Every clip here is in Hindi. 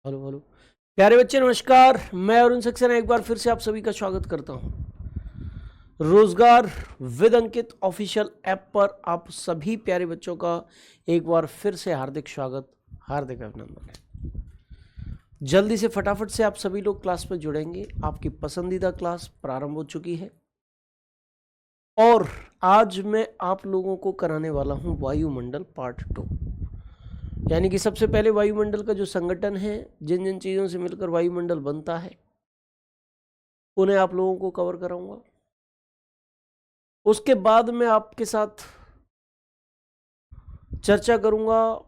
हेलो हेलो प्यारे बच्चे, नमस्कार। मैं अरुण सक्सेना एक बार फिर से आप सभी का स्वागत करता हूं रोजगार विद अंकित ऑफिशियल ऐप पर। आप सभी प्यारे बच्चों का एक बार फिर से हार्दिक स्वागत, हार्दिक अभिनंदन है। जल्दी से फटाफट से आप सभी लोग क्लास में जुड़ेंगे। आपकी पसंदीदा क्लास प्रारंभ हो चुकी है और आज मैं आप लोगों को कराने वाला हूं वायुमंडल पार्ट 2। यानी कि सबसे पहले वायुमंडल का जो संगठन है, जिन जिन चीज़ों से मिलकर वायुमंडल बनता है, उन्हें आप लोगों को कवर कराऊंगा। उसके बाद मैं आपके साथ चर्चा करूंगा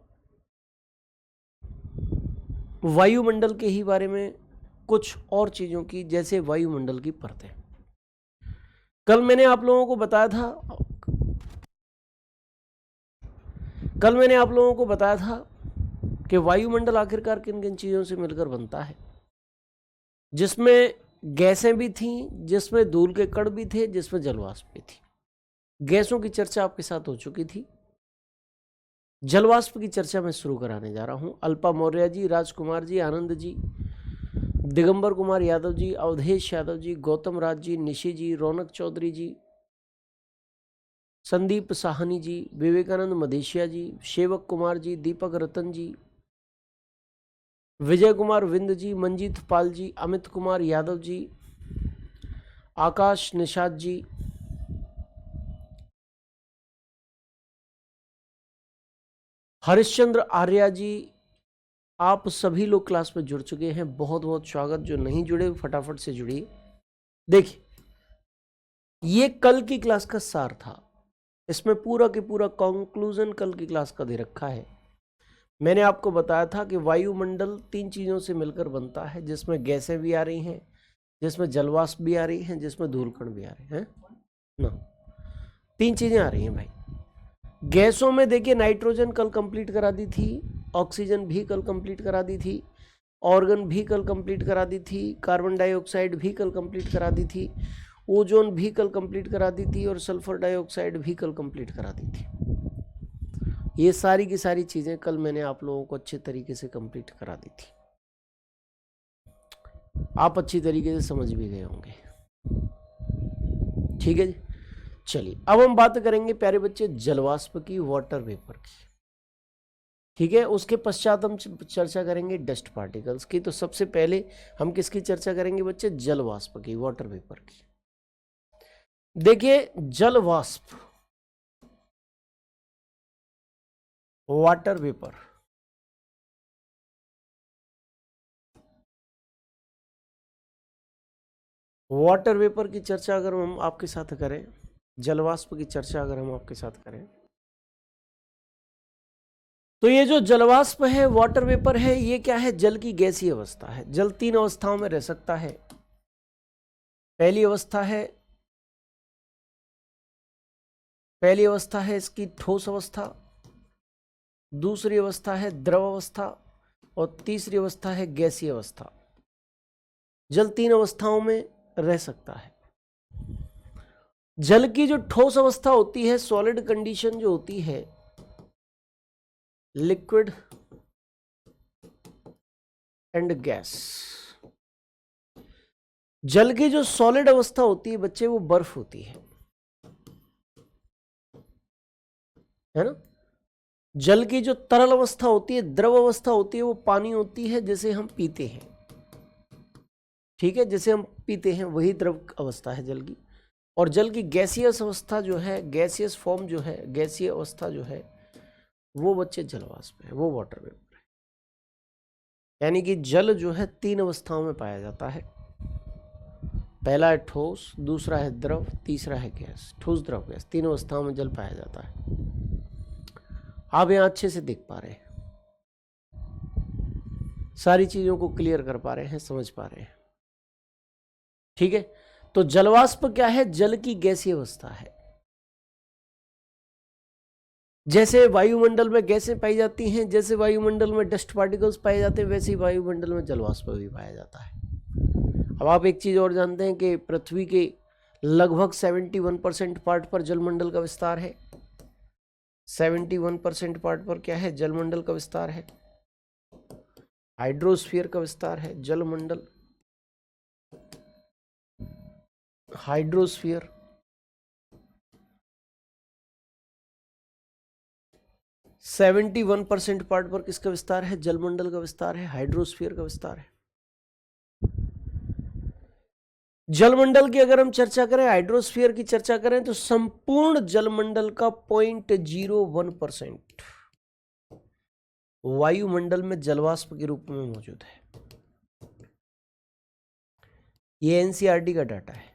वायुमंडल के ही बारे में, कुछ और चीज़ों की, जैसे वायुमंडल की परतें। कल मैंने आप लोगों को बताया था कि वायुमंडल आखिरकार किन किन चीज़ों से मिलकर बनता है, जिसमें गैसें भी थीं, जिसमें धूल के कण भी थे, जिसमें जलवाष्प भी थी। गैसों की चर्चा आपके साथ हो चुकी थी। जलवाष्प की चर्चा मैं शुरू कराने जा रहा हूं। अल्पा मौर्य जी, राजकुमार जी, आनंद जी, दिगंबर कुमार यादव जी, अवधेश यादव जी, गौतम राज जी, निशी जी, रौनक चौधरी जी, संदीप साहनी जी, विवेकानंद मदेशिया जी, सेवक कुमार जी, दीपक रतन जी, विजय कुमार विंद जी, मंजीत पाल जी, अमित कुमार यादव जी, आकाश निषाद जी, हरिश्चंद्र आर्या जी, आप सभी लोग क्लास में जुड़ चुके हैं। बहुत बहुत स्वागत। जो नहीं जुड़े फटाफट से जुड़िए। देखिए, ये कल की क्लास का सार था। इसमें पूरा के पूरा कंक्लूजन कल की क्लास का दे रखा है। मैंने आपको बताया था कि वायुमंडल 3 चीज़ों से मिलकर बनता है, जिसमें गैसें भी आ रही हैं, जिसमें जलवाष्प भी आ रही हैं, जिसमें धूलकण भी आ रहे हैं ना। 3 चीज़ें आ रही हैं भाई। गैसों में देखिए, नाइट्रोजन कल कंप्लीट करा दी थी, ऑक्सीजन भी कल कंप्लीट करा दी थी, ऑर्गन भी कल कंप्लीट करा दी थी, कार्बन डाइऑक्साइड भी कल कंप्लीट करा दी थी, ओजोन भी कल कंप्लीट करा दी थी, और सल्फर डाइऑक्साइड भी कल कंप्लीट करा दी थी। ये सारी की सारी चीज़ें कल मैंने आप लोगों को अच्छे तरीके से कंप्लीट करा दी थी। आप अच्छी तरीके से समझ भी गए होंगे। ठीक है जी, चलिए अब हम बात करेंगे प्यारे बच्चे जलवाष्प की, वाटर वेपर की। ठीक है, उसके पश्चात हम चर्चा करेंगे डस्ट पार्टिकल्स की। तो सबसे पहले हम किसकी चर्चा करेंगे बच्चे? जलवाष्प की, वाटर वेपर की। देखिए, जलवाष्प, वाटर वेपर, वाटर वेपर की चर्चा अगर हम आपके साथ करें, जलवाष्प की चर्चा अगर हम आपके साथ करें, तो ये जो जलवाष्प है, वाटर वेपर है, ये क्या है? जल की गैसीय अवस्था है। जल 3 अवस्थाओं में रह सकता है। पहली अवस्था है इसकी ठोस अवस्था, दूसरी अवस्था है द्रव अवस्था, और तीसरी अवस्था है गैसीय अवस्था। जल 3 अवस्थाओं में रह सकता है। जल की जो ठोस अवस्था होती है, सॉलिड कंडीशन जो होती है, लिक्विड एंड गैस। जल की जो सॉलिड अवस्था होती है बच्चे, वो बर्फ होती है ना। जल की जो तरल अवस्था होती है, द्रव अवस्था होती है, वो पानी होती है जिसे हम पीते हैं। ठीक है, जिसे हम पीते हैं वही द्रव अवस्था है जल की। और जल की गैसियस अवस्था जो है, गैसियस फॉर्म जो है, गैसीय अवस्था जो है, वो बच्चे जलवाष्प है, वो वाटर वेपर है। यानी कि जल जो है 3 अवस्थाओं में पाया जाता है। पहला है ठोस, दूसरा है द्रव, तीसरा है गैस। ठोस, द्रव, गैस, 3 अवस्थाओं में जल पाया जाता है। आप यहां अच्छे से देख पा रहे हैं, सारी चीजों को क्लियर कर पा रहे हैं, समझ पा रहे हैं। ठीक है, तो जलवाष्प क्या है? जल की गैसीय अवस्था है। जैसे वायुमंडल में गैसें पाई जाती हैं, जैसे वायुमंडल में डस्ट पार्टिकल्स पाए जाते हैं, वैसे ही वायुमंडल में जलवाष्प भी पाया जाता है। अब आप एक चीज और जानते हैं कि पृथ्वी के लगभग 71% पार्ट पर जलमंडल का विस्तार है। 71% पार्ट पर क्या है? जलमंडल का विस्तार है। हाइड्रोस्फीयर का विस्तार है, जलमंडल, हाइड्रोस्फीयर। सेवेंटी 1% पार्ट पर किसका विस्तार है? जलमंडल का विस्तार है, हाइड्रोस्फीयर का विस्तार है। जलमंडल की अगर हम चर्चा करें, हाइड्रोस्फीयर की चर्चा करें, तो संपूर्ण जलमंडल का 0.01% वायुमंडल में जलवाष्प के रूप में मौजूद है। ये एनसीईआरटी का डाटा है।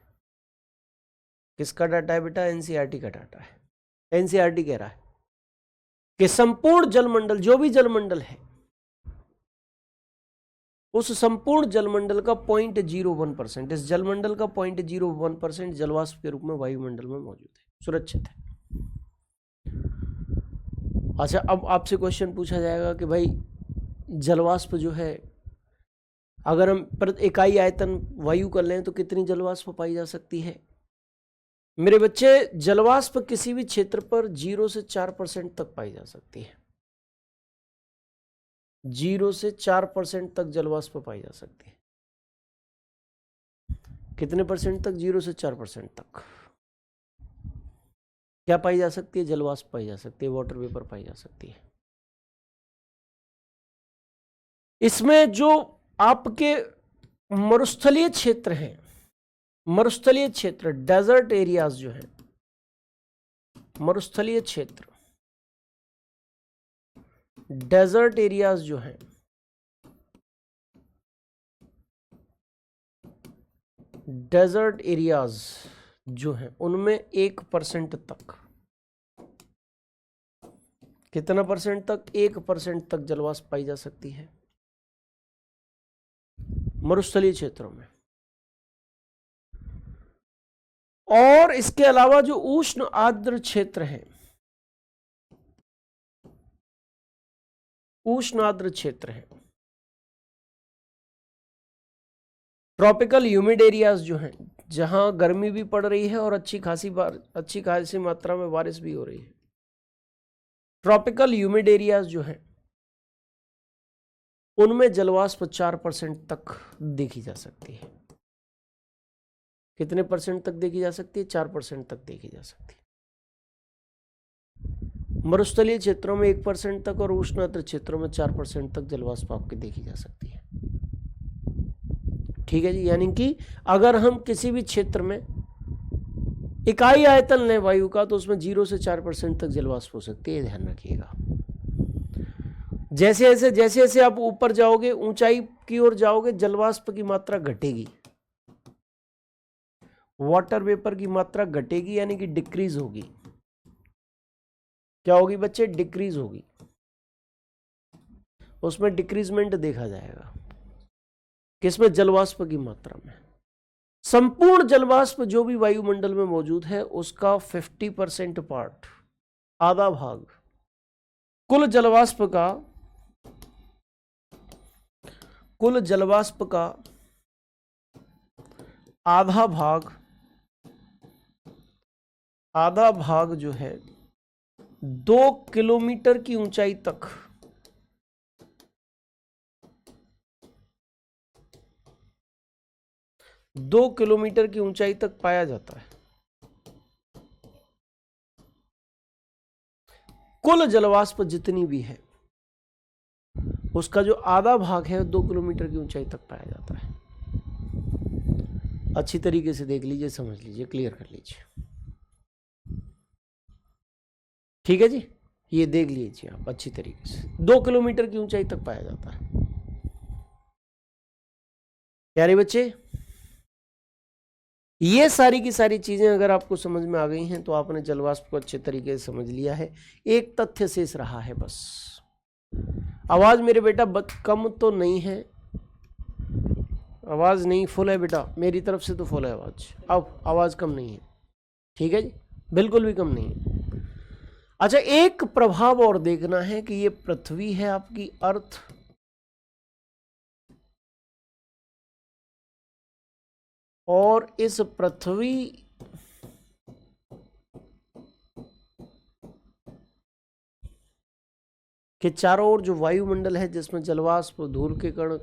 किसका डाटा है बेटा? एनसीईआरटी का डाटा है। एनसीईआरटी कह रहा है कि संपूर्ण जलमंडल, जो भी जलमंडल है, उस संपूर्ण जलमंडल का 0.01%, इस जलमंडल का 0.01% जलवाष्प के रूप में वायुमंडल में मौजूद है, सुरक्षित है। अच्छा, अब आपसे क्वेश्चन पूछा जाएगा कि भाई जलवाष्प जो है, अगर हम प्रति इकाई आयतन वायु कर लें तो कितनी जलवाष्प पाई जा सकती है? मेरे बच्चे, जलवाष्प किसी भी क्षेत्र पर 0 से 4% तक पाई जा सकती है। 0 से 4% तक जलवाष्प पाई जा सकती है। कितने परसेंट तक? 0 से 4% तक क्या पाई जा सकती है? जलवाष्प पाई जा सकती है, वाटर वेपर पाई जा सकती है। इसमें जो आपके मरुस्थलीय क्षेत्र हैं, मरुस्थलीय क्षेत्र, डेजर्ट एरियाज जो है, मरुस्थलीय क्षेत्र, डेजर्ट एरियाज जो है, डेजर्ट एरियाज जो है, उनमें 1% तक, कितना परसेंट तक? 1% तक जलवाष्प पाई जा सकती है मरुस्थलीय क्षेत्रों में। और इसके अलावा जो उष्ण आर्द्र क्षेत्र है, उष्ण आर्द्र क्षेत्र है, ट्रॉपिकल ह्यूमिड एरियाज जो हैं, जहां गर्मी भी पड़ रही है और अच्छी खासी मात्रा में बारिश भी हो रही है, ट्रॉपिकल ह्यूमिड एरियाज जो हैं, उनमें जलवाष्प 4% तक देखी जा सकती है। कितने परसेंट तक देखी जा सकती है? 4% तक देखी जा सकती है। मरुस्थलीय क्षेत्रों में 1% तक और उष्ण आर्द्र क्षेत्रों में 4% तक जलवाष्प आपकी देखी जा सकती है। ठीक है जी। यानी कि अगर हम किसी भी क्षेत्र में इकाई आयतन लें वायु का, तो उसमें 0 से 4% तक जलवाष्प हो सकती है, ध्यान रखिएगा। जैसे जैसे आप ऊपर जाओगे, ऊंचाई की ओर जाओगे, जलवाष्प की मात्रा घटेगी, वाटर वेपर की मात्रा घटेगी, यानी कि डिक्रीज होगी। क्या होगी बच्चे? डिक्रीज होगी। उसमें डिक्रीजमेंट देखा जाएगा। किसमें? जलवाष्प की मात्रा में। संपूर्ण जलवाष्प जो भी वायुमंडल में मौजूद है, उसका 50% पार्ट, आधा भाग, कुल जलवाष्प का आधा भाग जो है 2 किलोमीटर की ऊंचाई तक, 2 किलोमीटर की ऊंचाई तक पाया जाता है। कुल जलवाष्प जितनी भी है, उसका जो आधा भाग है 2 किलोमीटर की ऊंचाई तक पाया जाता है। अच्छी तरीके से देख लीजिए, समझ लीजिए, क्लियर कर लीजिए। ठीक है जी, ये देख लीजिए आप अच्छी तरीके से। 2 किलोमीटर की ऊंचाई तक पाया जाता है। प्यारे बच्चे, ये सारी की सारी चीजें अगर आपको समझ में आ गई हैं, तो आपने जलवाष्प को अच्छे तरीके से समझ लिया है। एक तथ्य शेष रहा है बस। आवाज मेरे बेटा कम तो नहीं है? आवाज नहीं, फुल है बेटा, मेरी तरफ से तो फुल है आवाज। अब आवाज कम नहीं है, ठीक है जी, बिल्कुल भी कम नहीं है। अच्छा, एक प्रभाव और देखना है कि ये पृथ्वी है आपकी, अर्थ, और इस पृथ्वी कि चारों ओर जो वायुमंडल है जिसमें जलवाष्प, धूल के कण,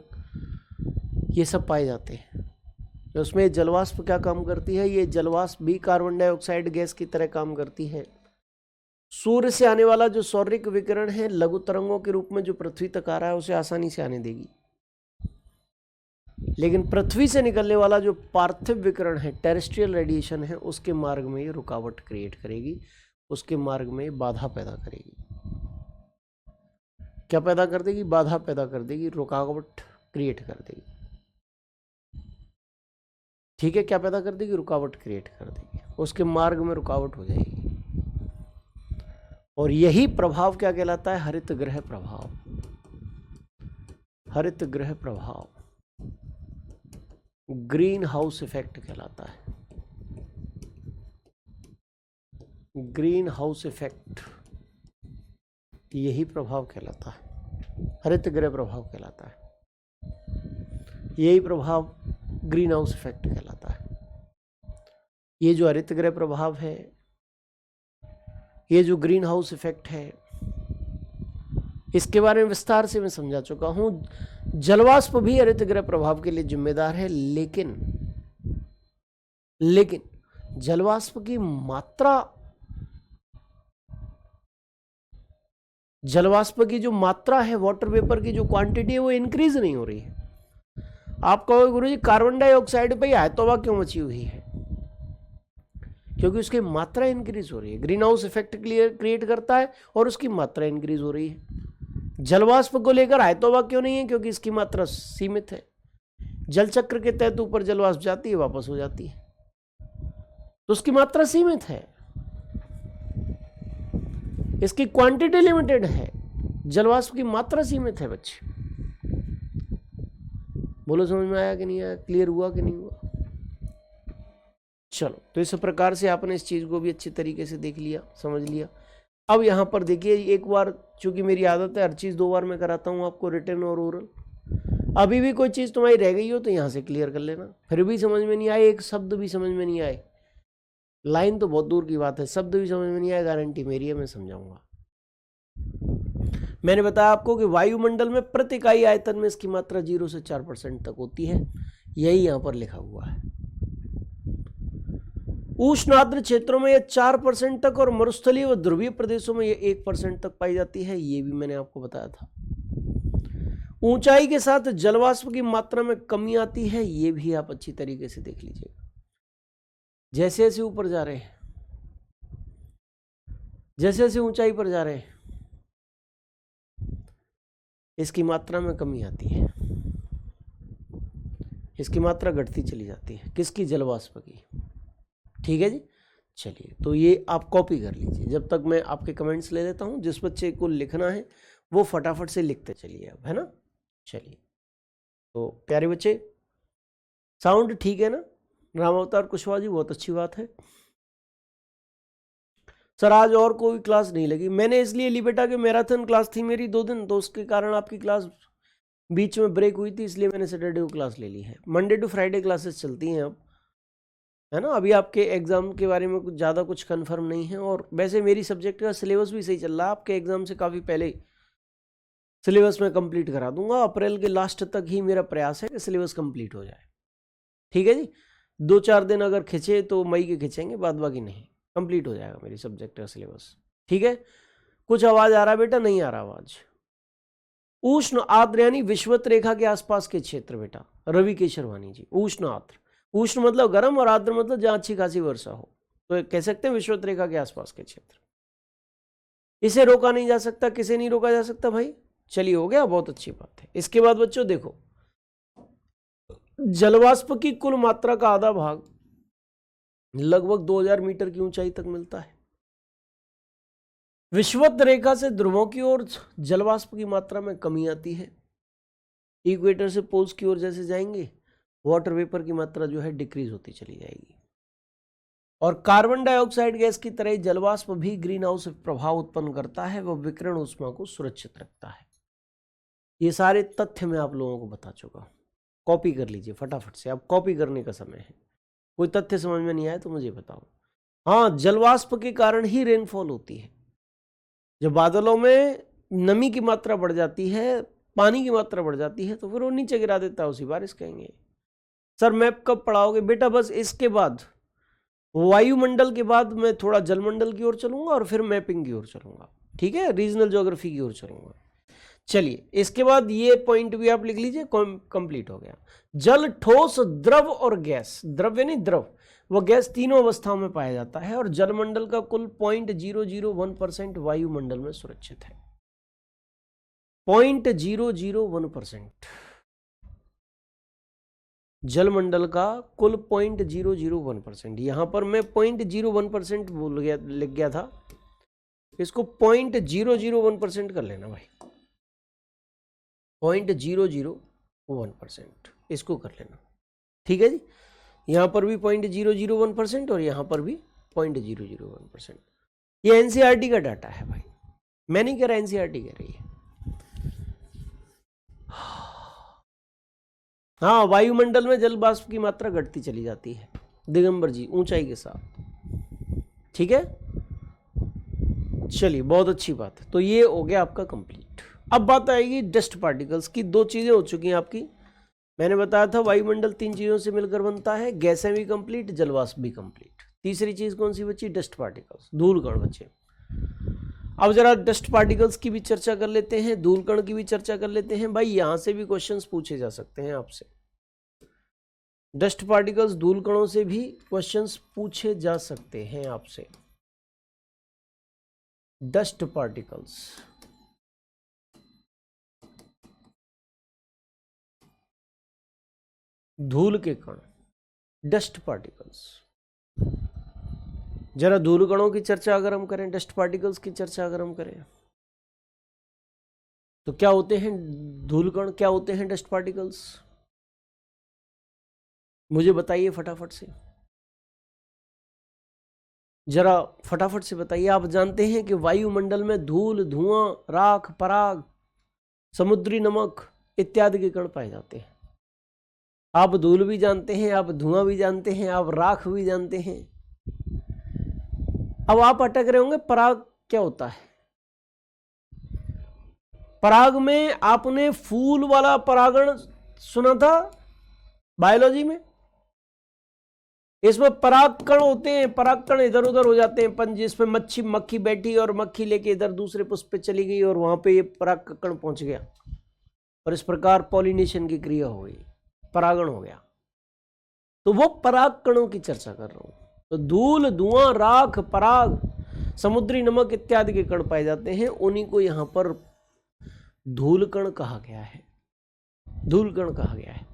ये सब पाए जाते हैं। तो उसमें जलवाष्प क्या काम करती है? ये जलवाष्प भी कार्बन डाइऑक्साइड गैस की तरह काम करती है। सूर्य से आने वाला जो सौर्यिक विकिरण है लघु तरंगों के रूप में जो पृथ्वी तक आ रहा है उसे आसानी से आने देगी, लेकिन पृथ्वी से निकलने वाला जो पार्थिव विकिरण है, टेरेस्ट्रियल रेडिएशन है, उसके मार्ग में ये रुकावट क्रिएट करेगी, उसके मार्ग में बाधा पैदा करेगी। क्या पैदा कर देगी? बाधा पैदा कर देगी, रुकावट क्रिएट कर देगी। ठीक है, क्या पैदा कर देगी? रुकावट क्रिएट कर देगी, उसके मार्ग में रुकावट हो जाएगी। और यही प्रभाव क्या कहलाता है? हरित गृह प्रभाव। हरित गृह प्रभाव, ग्रीन हाउस इफेक्ट कहलाता है। ग्रीन हाउस इफेक्ट, यही प्रभाव कहलाता है, हरित गृह प्रभाव कहलाता है। यही प्रभाव ग्रीन हाउस इफेक्ट कहलाता है। ये जो हरित गृह प्रभाव है, ये जो ग्रीन हाउस इफेक्ट है, इसके बारे में विस्तार से मैं समझा चुका हूं। जलवाष्प भी हरित गृह प्रभाव के लिए जिम्मेदार है, लेकिन जलवाष्प की मात्रा, जलवाष्प की जो मात्रा है, वाटर वेपर की जो क्वांटिटी है, वो इंक्रीज नहीं हो रही है। आप कहोगे गुरुजी कार्बन डाइऑक्साइड पे आयतोबा क्यों मची हुई है? क्योंकि उसकी मात्रा इंक्रीज हो रही है। ग्रीन हाउस इफेक्ट क्रिएट करता है और उसकी मात्रा इंक्रीज हो रही है। जलवाष्प को लेकर आयतोबा क्यों नहीं है? क्योंकि इसकी मात्रा सीमित है। जल चक्र के तहत ऊपर जलवाष्प जाती है, वापस हो जाती है, तो उसकी मात्रा सीमित है, इसकी क्वांटिटी लिमिटेड है, जलवाष्प की मात्रा सीमित है। बच्चे बोलो, समझ में आया कि नहीं आया? क्लियर हुआ कि नहीं हुआ? चलो, तो इस प्रकार से आपने इस चीज को भी अच्छी तरीके से देख लिया, समझ लिया। अब यहां पर देखिए, एक बार, चूंकि मेरी आदत है हर चीज 2 बार मैं कराता हूं आपको, रिटन और ओरल। अभी भी कोई चीज तुम्हारी रह गई हो तो यहां से क्लियर कर लेना। फिर भी समझ में नहीं आए, एक शब्द भी समझ में नहीं आए, लाइन तो बहुत दूर की बात है, शब्द भी समझ में नहीं आए, गारंटी मेरी है, मैं समझाऊंगा। मैंने बताया आपको कि वायुमंडल में प्रति इकाई आयतन में इसकी मात्रा 0 से 4% तक होती है, यही यहां पर लिखा हुआ है। उष्ण आर्द्र क्षेत्रों में यह 4% तक और मरुस्थलीय व ध्रुवीय प्रदेशों में यह 1% तक पाई जाती है, ये भी मैंने आपको बताया था। ऊंचाई के साथ जलवाष्प की मात्रा में कमी आती है, ये भी आप अच्छी तरीके से देख लीजिएगा। जैसे जैसे ऊपर जा रहे हैं, जैसे जैसे ऊंचाई पर जा रहे हैं, इसकी मात्रा में कमी आती है, इसकी मात्रा घटती चली जाती है। किसकी? जलवाष्प की। ठीक है जी, चलिए, तो ये आप कॉपी कर लीजिए। जब तक मैं आपके कमेंट्स ले लेता हूं, जिस बच्चे को लिखना है वो फटाफट से लिखते चलिए अब, है ना। चलिए, तो प्यारे बच्चे, साउंड ठीक है ना? राम अवतार कुशवाहा जी, बहुत अच्छी बात है। सर आज और कोई क्लास नहीं लगी, मैंने इसलिए ली बेटा कि मैराथन क्लास थी मेरी 2 दिन, तो उसके कारण आपकी क्लास बीच में ब्रेक हुई थी, इसलिए मैंने सैटरडे को क्लास ले ली है। मंडे टू फ्राइडे क्लासेस चलती हैं अब, है ना। अभी आपके एग्जाम के बारे में कुछ ज़्यादा कुछ कंफर्म नहीं है, और वैसे मेरी सब्जेक्ट का सिलेबस भी सही चल रहा है। आपके एग्जाम से काफ़ी पहले सिलेबस में कंप्लीट करा दूंगा। अप्रैल के लास्ट तक ही मेरा प्रयास है कि सिलेबस कंप्लीट हो जाए। ठीक है जी, 2-4 दिन अगर खिंचे तो मई के खिंचेंगे, बाद बाकी नहीं, कंप्लीट हो जाएगा मेरी सब्जेक्ट का सिलेबस। ठीक है, कुछ आवाज आ रहा है बेटा? नहीं आ रहा आवाज। उष्ण आर्द्र यानी विषुवत रेखा के आसपास के क्षेत्र बेटा, रवि केशरवानी जी। उष्ण आर्द्र, उष्ण मतलब गर्म और आर्द्र मतलब जहां अच्छी खासी वर्षा हो, तो कह सकते हैं विषुवत रेखा के आसपास के क्षेत्र। इसे रोका नहीं जा सकता। किसे नहीं रोका जा सकता भाई? चलिए, हो गया, बहुत अच्छी बात है। इसके बाद बच्चों देखो, जलवाष्प की कुल मात्रा का आधा भाग लगभग 2000 मीटर की ऊंचाई तक मिलता है। विषुवत रेखा से ध्रुवों की ओर जलवाष्प की मात्रा में कमी आती है। इक्वेटर से पोल्स की ओर जैसे जाएंगे, वाटर वेपर की मात्रा जो है डिक्रीज होती चली जाएगी। और कार्बन डाइऑक्साइड गैस की तरह जलवाष्प भी ग्रीन हाउस प्रभाव उत्पन्न करता है, वह विकिरण ऊष्मा को सुरक्षित रखता है। ये सारे तथ्य मैं आप लोगों को बता चुका हूं। कॉपी कर लीजिए फटाफट से, अब कॉपी करने का समय है। कोई तथ्य समझ में नहीं आया तो मुझे बताओ। हाँ, जलवाष्प के कारण ही रेनफॉल होती है। जब बादलों में नमी की मात्रा बढ़ जाती है, पानी की मात्रा बढ़ जाती है, तो फिर वो नीचे गिरा देता है, उसी बारिश कहेंगे। सर मैप कब पढ़ाओगे? बेटा बस इसके बाद, वायुमंडल के बाद मैं थोड़ा जलमंडल की ओर चलूंगा और फिर मैपिंग की ओर चलूंगा, ठीक है, रीजनल ज्योग्राफी की ओर चलूंगा। चलिए, इसके बाद ये पॉइंट भी आप लिख लीजिए, कंप्लीट हो गया। जल, ठोस, द्रव और गैस, द्रव्य नहीं द्रव, वो गैस तीनों अवस्थाओं में पाया जाता है और जलमंडल का कुल 0.001% वायुमंडल में सुरक्षित है। 0.001% जलमंडल का कुल 0.001%। यहां पर मैं 0.01% बोल गया, लिख गया था, इसको 0.001% कर लेना भाई, 0.001% इसको कर लेना, ठीक है जी। यहां पर भी 0.001% और यहां पर भी 0.001%। ये एनसीईआरटी का डाटा है भाई, मैं नहीं कह रहा, एनसीईआरटी कह रही है। हाँ, वायुमंडल में जल वाष्प की मात्रा घटती चली जाती है दिगंबर जी, ऊंचाई के साथ, ठीक है। चलिए, बहुत अच्छी बात है। तो ये हो गया आपका कंप्लीट। अब बात आएगी डस्ट पार्टिकल्स की। दो चीजें हो चुकी हैं आपकी, मैंने बताया था वायुमंडल 3 चीजों से मिलकर बनता है, गैसें भी कंप्लीट, जलवाष्प भी कंप्लीट। तीसरी चीज कौन सी बची? डस्ट पार्टिकल्स, धूल कण बचे। अब जरा डस्ट पार्टिकल्स की भी चर्चा कर लेते हैं, धूल कण की भी चर्चा कर लेते हैं। भाई यहां से भी क्वेश्चंस पूछे जा सकते हैं आपसे, डस्ट पार्टिकल्स, धूल कणों से भी क्वेश्चंस पूछे जा सकते हैं आपसे। डस्ट पार्टिकल्स, धूल के कण, डस्ट पार्टिकल्स। जरा धूल कणों की चर्चा अगर हम करें, डस्ट पार्टिकल्स की चर्चा अगर हम करें, तो क्या होते हैं धूल कण, क्या होते हैं डस्ट पार्टिकल्स? मुझे बताइए फटाफट से, जरा फटाफट से बताइए। आप जानते हैं कि वायुमंडल में धूल, धुआं, राख, पराग, समुद्री नमक इत्यादि के कण पाए जाते हैं। आप धूल भी जानते हैं, आप धुआं भी जानते हैं, आप राख भी जानते हैं। अब आप अटक रहे होंगे, पराग क्या होता है? पराग में आपने फूल वाला परागण सुना था बायोलॉजी में? इसमें पराग कण होते हैं, पराग कण इधर उधर हो जाते हैं, पंज, इसमें मक्खी बैठी और मक्खी लेके इधर दूसरे पुष्प पे चली गई और वहां पे ये पराग कण पहुंच गया और इस प्रकार पॉलिनेशन की क्रिया हो गई, परागण हो गया। तो वो पराग कणों की चर्चा कर रहा हूं। तो धूल, धुआं, राख, पराग, समुद्री नमक इत्यादि के कण पाए जाते हैं, उन्हीं को यहां पर धूल कण कहा गया है, धूल कण कहा गया है।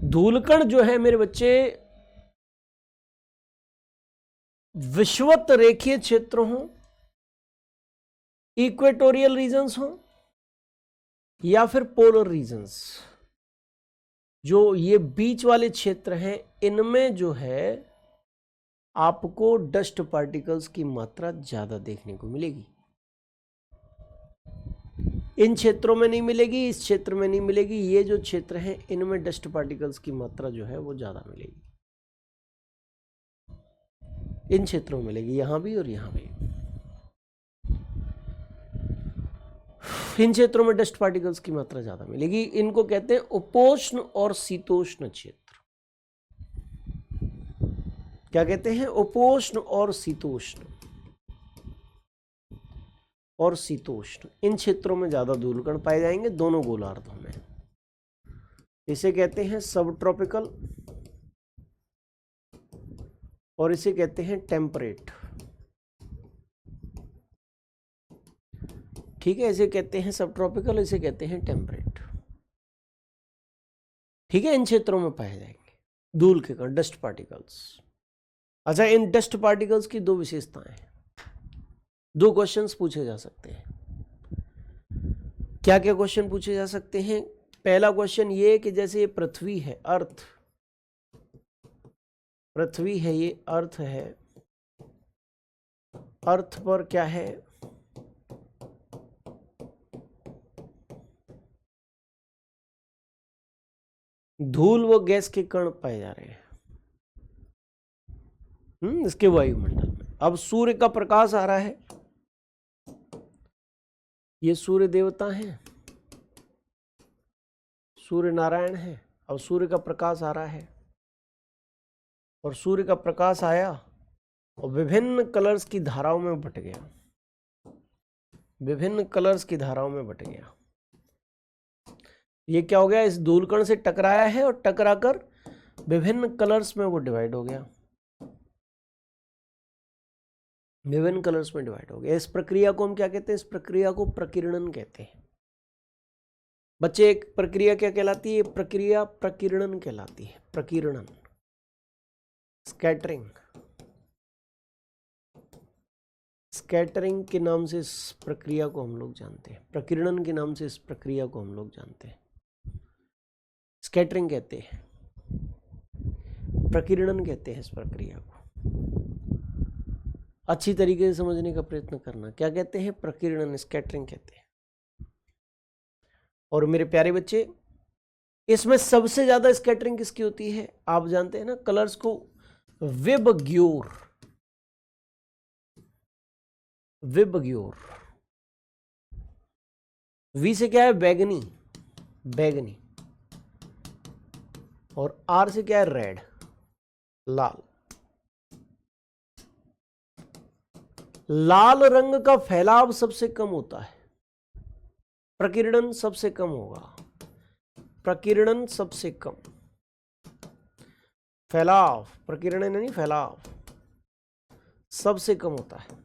धूलकण जो है मेरे बच्चे, विषुवत रेखीय क्षेत्र हो, इक्वेटोरियल रीजन्स हो या फिर पोलर रीजन्स, जो ये बीच वाले क्षेत्र हैं, इनमें जो है आपको डस्ट पार्टिकल्स की मात्रा ज्यादा देखने को मिलेगी। इन क्षेत्रों में नहीं मिलेगी, इस क्षेत्र में नहीं मिलेगी, ये जो क्षेत्र हैं इनमें डस्ट पार्टिकल्स की मात्रा जो है वो ज्यादा मिलेगी। इन क्षेत्रों में मिलेगी, यहां भी और यहां भी। इन क्षेत्रों में डस्ट पार्टिकल्स की मात्रा ज्यादा मिलेगी। इनको कहते हैं उपोष्ण और शीतोष्ण क्षेत्र। क्या कहते हैं? उपोष्ण और शीतोष्ण, और शीतोष्ण। इन क्षेत्रों में ज्यादा धूलकण पाए जाएंगे, दोनों गोलार्धों में। इसे कहते हैं सब ट्रॉपिकल और इसे कहते हैं टेम्परेट। ठीक है, इसे कहते हैं सब ट्रॉपिकल, इसे कहते हैं टेम्परेट। ठीक है, इन क्षेत्रों में पाए जाएंगे धूल के कण, डस्ट पार्टिकल्स। अच्छा, इन डस्ट पार्टिकल्स की दो विशेषताएं हैं, दो क्वेश्चंस पूछे जा सकते हैं। क्या क्या क्वेश्चन पूछे जा सकते हैं? पहला क्वेश्चन ये कि जैसे ये पृथ्वी है, अर्थ, पृथ्वी है, ये अर्थ है, अर्थ पर क्या है? धूल व गैस के कण पाए जा रहे हैं इसके वायुमंडल में। अब सूर्य का प्रकाश आ रहा है, ये सूर्य देवता हैं, सूर्य नारायण है। अब सूर्य का प्रकाश आ रहा है और सूर्य का प्रकाश आया और विभिन्न कलर्स की धाराओं में बट गया, विभिन्न कलर्स की धाराओं में बट गया। ये क्या हो गया, इस धूलकण से टकराया है और टकराकर विभिन्न कलर्स में वो डिवाइड हो गया, विभिन्न कलर्स में डिवाइड हो गया। इस प्रक्रिया को हम क्या कहते हैं, इस प्रक्रिया को प्रकीर्णन कहते हैं। बच्चे, एक प्रक्रिया क्या कहलाती है, प्रक्रिया प्रकीर्णन कहलाती है। प्रकीर्णन, स्कैटरिंग, स्कैटरिंग के नाम से इस प्रक्रिया को हम लोग जानते हैं, प्रकीर्णन के नाम से इस प्रक्रिया को हम लोग जानते हैं, स्कैटरिंग कहते हैं, प्रकीर्णन कहते हैं इस प्रक्रिया को। अच्छी तरीके से समझने का प्रयत्न करना, क्या कहते हैं, प्रकीर्णन, स्कैटरिंग कहते हैं। और मेरे प्यारे बच्चे, इसमें सबसे ज्यादा स्कैटरिंग किसकी होती है, आप जानते हैं ना, कलर्स को विबग्योर, विबग्योर, वी से क्या है, बैगनी, बैगनी, और आर से क्या है, रेड, लाल। लाल रंग का फैलाव सबसे कम होता है, प्रकीर्णन सबसे कम होगा, प्रकीर्णन सबसे कम, फैलाव, प्रकीर्णन नहीं फैलाव, सबसे कम होता है।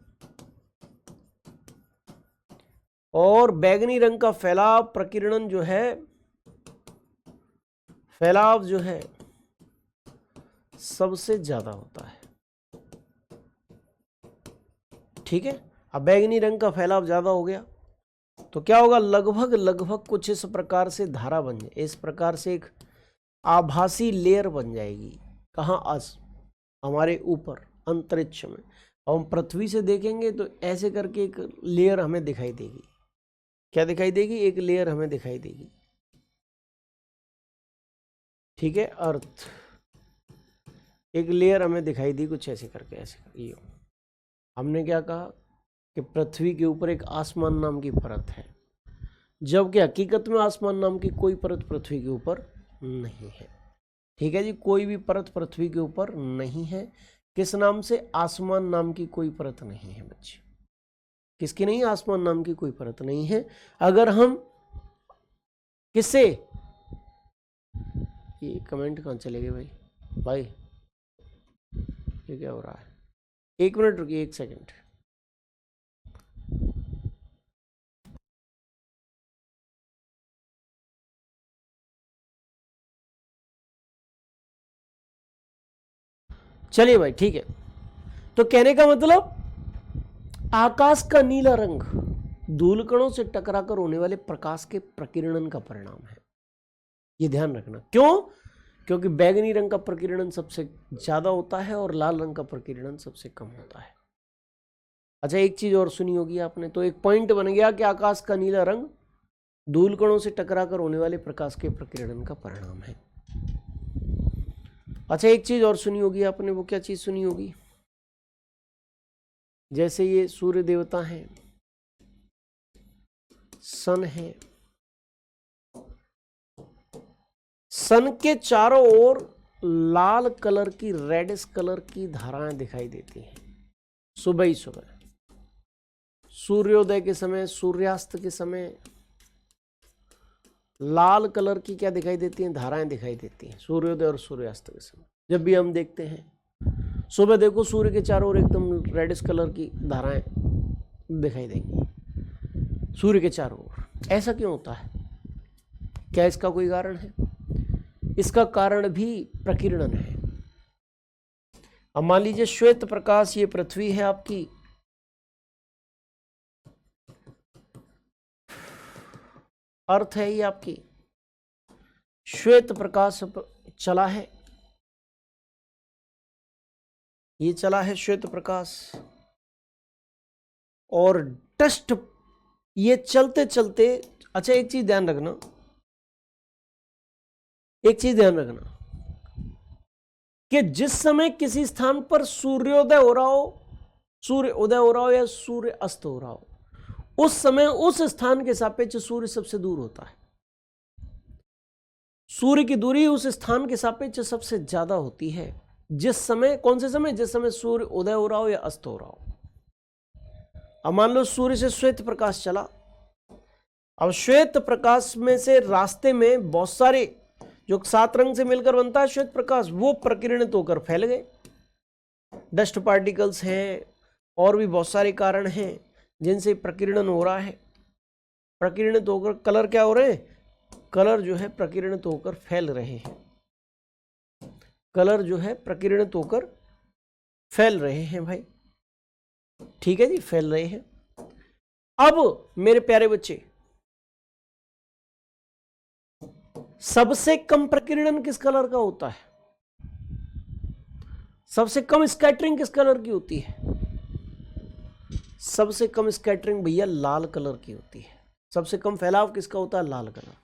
और बैगनी रंग का फैलाव, प्रकीर्णन जो है, फैलाव जो है सबसे ज्यादा होता है। ठीक है, अब बैगनी रंग का फैलाव ज्यादा हो गया तो क्या होगा, लगभग लगभग कुछ इस प्रकार से धारा बन जाए, इस प्रकार से एक आभासी लेयर बन जाएगी। कहाँ, आज हमारे ऊपर अंतरिक्ष में। अब हम पृथ्वी से देखेंगे तो ऐसे करके एक लेयर हमें दिखाई देगी। क्या दिखाई देगी, एक लेयर हमें दिखाई देगी। ठीक है, अर्थ, एक लेयर हमें दिखाई दी कुछ ऐसे करके, ऐसे करके। हमने क्या कहा कि पृथ्वी के ऊपर एक आसमान नाम की परत है, जबकि हकीकत में आसमान नाम की कोई परत पृथ्वी के ऊपर नहीं है। ठीक है जी, कोई भी परत पृथ्वी के ऊपर नहीं है। किस नाम से, आसमान नाम की कोई परत नहीं है बच्चे। किसकी नहीं, आसमान नाम की कोई परत नहीं है। अगर हम किससे, ये कमेंट कहाँ चले गए भाई, भाई ये क्या हो रहा है, एक मिनट रुकिए, एक सेकंड। चलिए भाई, ठीक है। तो कहने का मतलब, आकाश का नीला रंग धूलकणों से टकराकर होने वाले प्रकाश के प्रकीर्णन का परिणाम है। ये ध्यान रखना। क्यों, क्योंकि बैगनी रंग का प्रकीर्णन सबसे ज्यादा होता है और लाल रंग का प्रकीर्णन सबसे कम होता है। अच्छा, एक चीज और सुनी होगी आपने, तो एक पॉइंट बन गया कि आकाश का नीला रंग धूलकणों से टकराकर होने वाले प्रकाश के प्रकीर्णन का परिणाम है। अच्छा, एक चीज और सुनी होगी आपने, वो क्या चीज सुनी होगी, जैसे ये सूर्य देवता हैं, सन है, सन के चारों ओर लाल कलर की, रेडिश कलर की धाराएं दिखाई देती हैं सुबह ही सुबह, सूर्योदय के समय, सूर्यास्त के समय लाल कलर की क्या दिखाई देती हैं, धाराएं दिखाई देती हैं सूर्योदय और सूर्यास्त के समय। जब भी हम देखते हैं सुबह, देखो सूर्य के चारों ओर एकदम रेडिश कलर की धाराएं दिखाई देंगी सूर्य के चारों ओर। ऐसा क्यों होता है, क्या इसका कोई कारण है? इसका कारण भी प्रकीर्णन है। अब मान लीजिए श्वेत प्रकाश, ये पृथ्वी है आपकी, अर्थ है ये आपकी, श्वेत प्रकाश चला है, ये चला है श्वेत प्रकाश, और डस्ट ये चलते चलते, अच्छा एक चीज ध्यान रखना, एक चीज ध्यान रखना कि जिस समय किसी स्थान पर सूर्योदय हो रहा हो, सूर्य उदय हो रहा हो या सूर्य अस्त हो रहा हो, उस समय उस स्थान के सापेक्ष सूर्य सबसे दूर होता है। सूर्य की दूरी उस स्थान के सापेक्ष सबसे ज्यादा होती है जिस समय, कौन से समय, जिस समय सूर्य उदय हो रहा हो या अस्त हो रहा हो। अब मान लो सूर्य से श्वेत प्रकाश चला, अब श्वेत प्रकाश में से रास्ते में बहुत सारे जो 7 रंग से मिलकर बनता है श्वेत प्रकाश, वो प्रकीर्णित होकर फैल गए। डस्ट पार्टिकल्स हैं और भी बहुत सारे कारण हैं जिनसे प्रकीर्णन हो रहा है। प्रकीर्णित होकर कलर क्या हो रहे हैं, कलर जो है प्रकीर्णित होकर फैल रहे हैं। कलर जो है प्रकीर्णित होकर फैल रहे हैं भाई, ठीक है जी, फैल रहे हैं। अब मेरे प्यारे बच्चे, सबसे कम प्रकीर्णन किस कलर का होता है, सबसे कम स्कैटरिंग किस कलर की होती है? सबसे कम स्कैटरिंग भैया लाल कलर की होती है। सबसे कम फैलाव किसका होता है? लाल कलर का।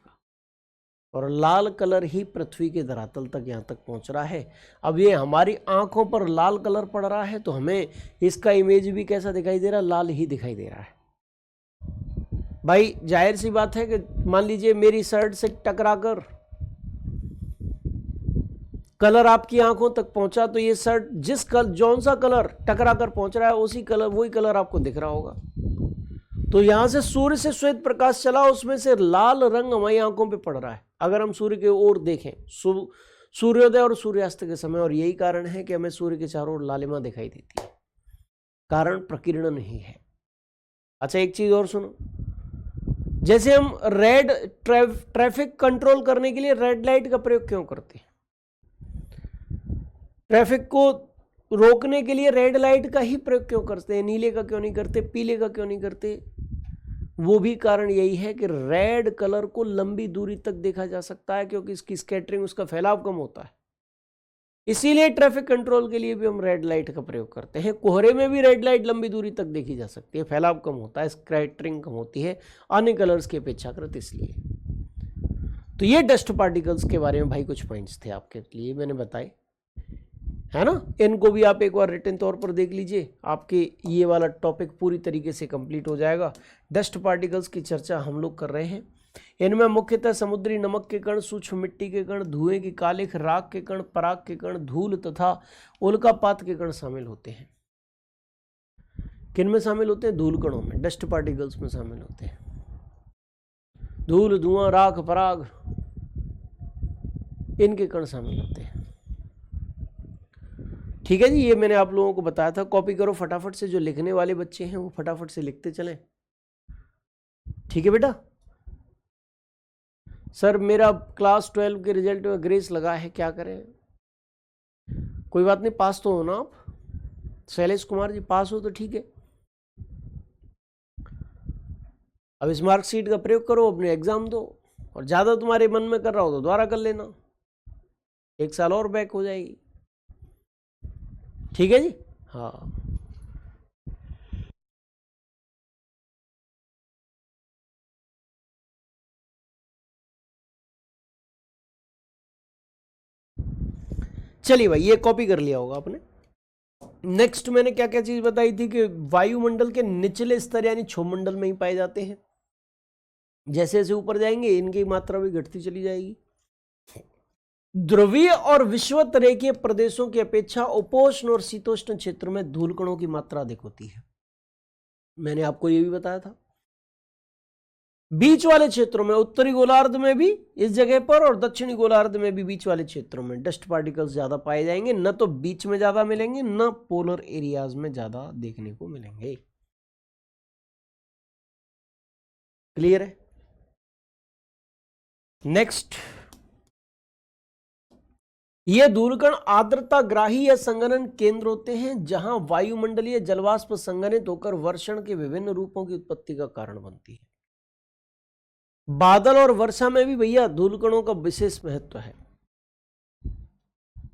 और लाल कलर ही पृथ्वी के धरातल तक यहां तक पहुंच रहा है। अब ये हमारी आंखों पर लाल कलर पड़ रहा है तो हमें इसका इमेज भी कैसा दिखाई दे रहा है? लाल ही दिखाई दे रहा है। भाई जाहिर सी बात है कि मान लीजिए मेरी शर्ट से टकराकर कलर आपकी आंखों तक पहुंचा तो ये शर्ट जिस जौन सा कलर टकरा कर पहुंच रहा है उसी कलर, वही कलर आपको दिख रहा होगा। तो यहां से सूर्य से श्वेत प्रकाश चला, उसमें से लाल रंग हमारी आंखों पे पड़ रहा है अगर हम सूर्य की ओर देखें सूर्योदय और सूर्यास्त के समय। और यही कारण है कि हमें सूर्य के चारों ओर लालिमा दिखाई देती है, कारण प्रकीर्णन ही है। अच्छा एक चीज और सुनो, जैसे हम रेड ट्रैफिक कंट्रोल करने के लिए रेड लाइट का प्रयोग क्यों करते हैं? ट्रैफिक को रोकने के लिए रेड लाइट का ही प्रयोग क्यों करते हैं? नीले का क्यों नहीं करते, पीले का क्यों नहीं करते? वो भी कारण यही है कि रेड कलर को लंबी दूरी तक देखा जा सकता है क्योंकि इसकी स्कैटरिंग, उसका फैलाव कम होता है। इसीलिए ट्रैफिक कंट्रोल के लिए भी हम रेड लाइट का प्रयोग करते हैं। कोहरे में भी रेड लाइट लंबी दूरी तक देखी जा सकती है, फैलाव कम होता है, स्कैटरिंग कम होती है अन्य कलर्स की अपेक्षाकृत, इसलिए। तो ये डस्ट पार्टिकल्स के बारे में भाई कुछ पॉइंट्स थे आपके लिए मैंने बताए, है ना। इनको भी आप एक बार रिटन तौर पर देख लीजिए, आपके ये वाला टॉपिक पूरी तरीके से कंप्लीट हो जाएगा। डस्ट पार्टिकल्स की चर्चा हम लोग कर रहे हैं। इनमें मुख्यतः समुद्री नमक के कण, सूक्ष्म मिट्टी के कण, धुएं की कालिख, राख के कण, पराग के कण, धूल तथा उल्कापात के कण शामिल होते हैं। किन में शामिल होते हैं? धूल कणों में, डस्ट पार्टिकल्स में शामिल होते हैं। धूल, धुआं, राख, पराग, इनके कण शामिल होते हैं। ठीक है जी, ये मैंने आप लोगों को बताया था। कॉपी करो फटाफट से, जो लिखने वाले बच्चे हैं वो फटाफट से लिखते चलें। ठीक है बेटा। सर मेरा क्लास 12 के रिजल्ट में ग्रेस लगा है, क्या करें? कोई बात नहीं, पास तो हो ना आप। शैलेश कुमार जी पास हो तो ठीक है। अब इस मार्कशीट का प्रयोग करो, अपने एग्जाम दो, और ज्यादा तुम्हारे मन में कर रहा हो तो दोबारा कर लेना, 1 साल और बैक हो जाएगी। ठीक है जी। हाँ चलिए भाई, ये कॉपी कर लिया होगा आपने। नेक्स्ट मैंने क्या क्या चीज बताई थी कि वायुमंडल के निचले स्तर यानी क्षोभमंडल में ही पाए जाते हैं। जैसे जैसे ऊपर जाएंगे इनकी मात्रा भी घटती चली जाएगी। ध्रुवीय और विषुवत रेखीय प्रदेशों की अपेक्षा उपोष्ण और शीतोष्ण क्षेत्र में धूल कणों की मात्रा अधिक होती है। मैंने आपको यह भी बताया था। बीच वाले क्षेत्रों में, उत्तरी गोलार्ध में भी इस जगह पर और दक्षिणी गोलार्ध में भी बीच वाले क्षेत्रों में डस्ट पार्टिकल्स ज्यादा पाए जाएंगे। न तो बीच में ज्यादा मिलेंगे, न पोलर एरियाज में ज्यादा देखने को मिलेंगे। क्लियर है? नेक्स्ट, ये धूलकण आर्द्रता ग्राही या संघनन केंद्र होते हैं जहां वायुमंडलीय जलवाष्प संघनित होकर वर्षण के विभिन्न रूपों की उत्पत्ति का कारण बनती है। बादल और वर्षा में भी भैया धूलकणों का विशेष महत्व है।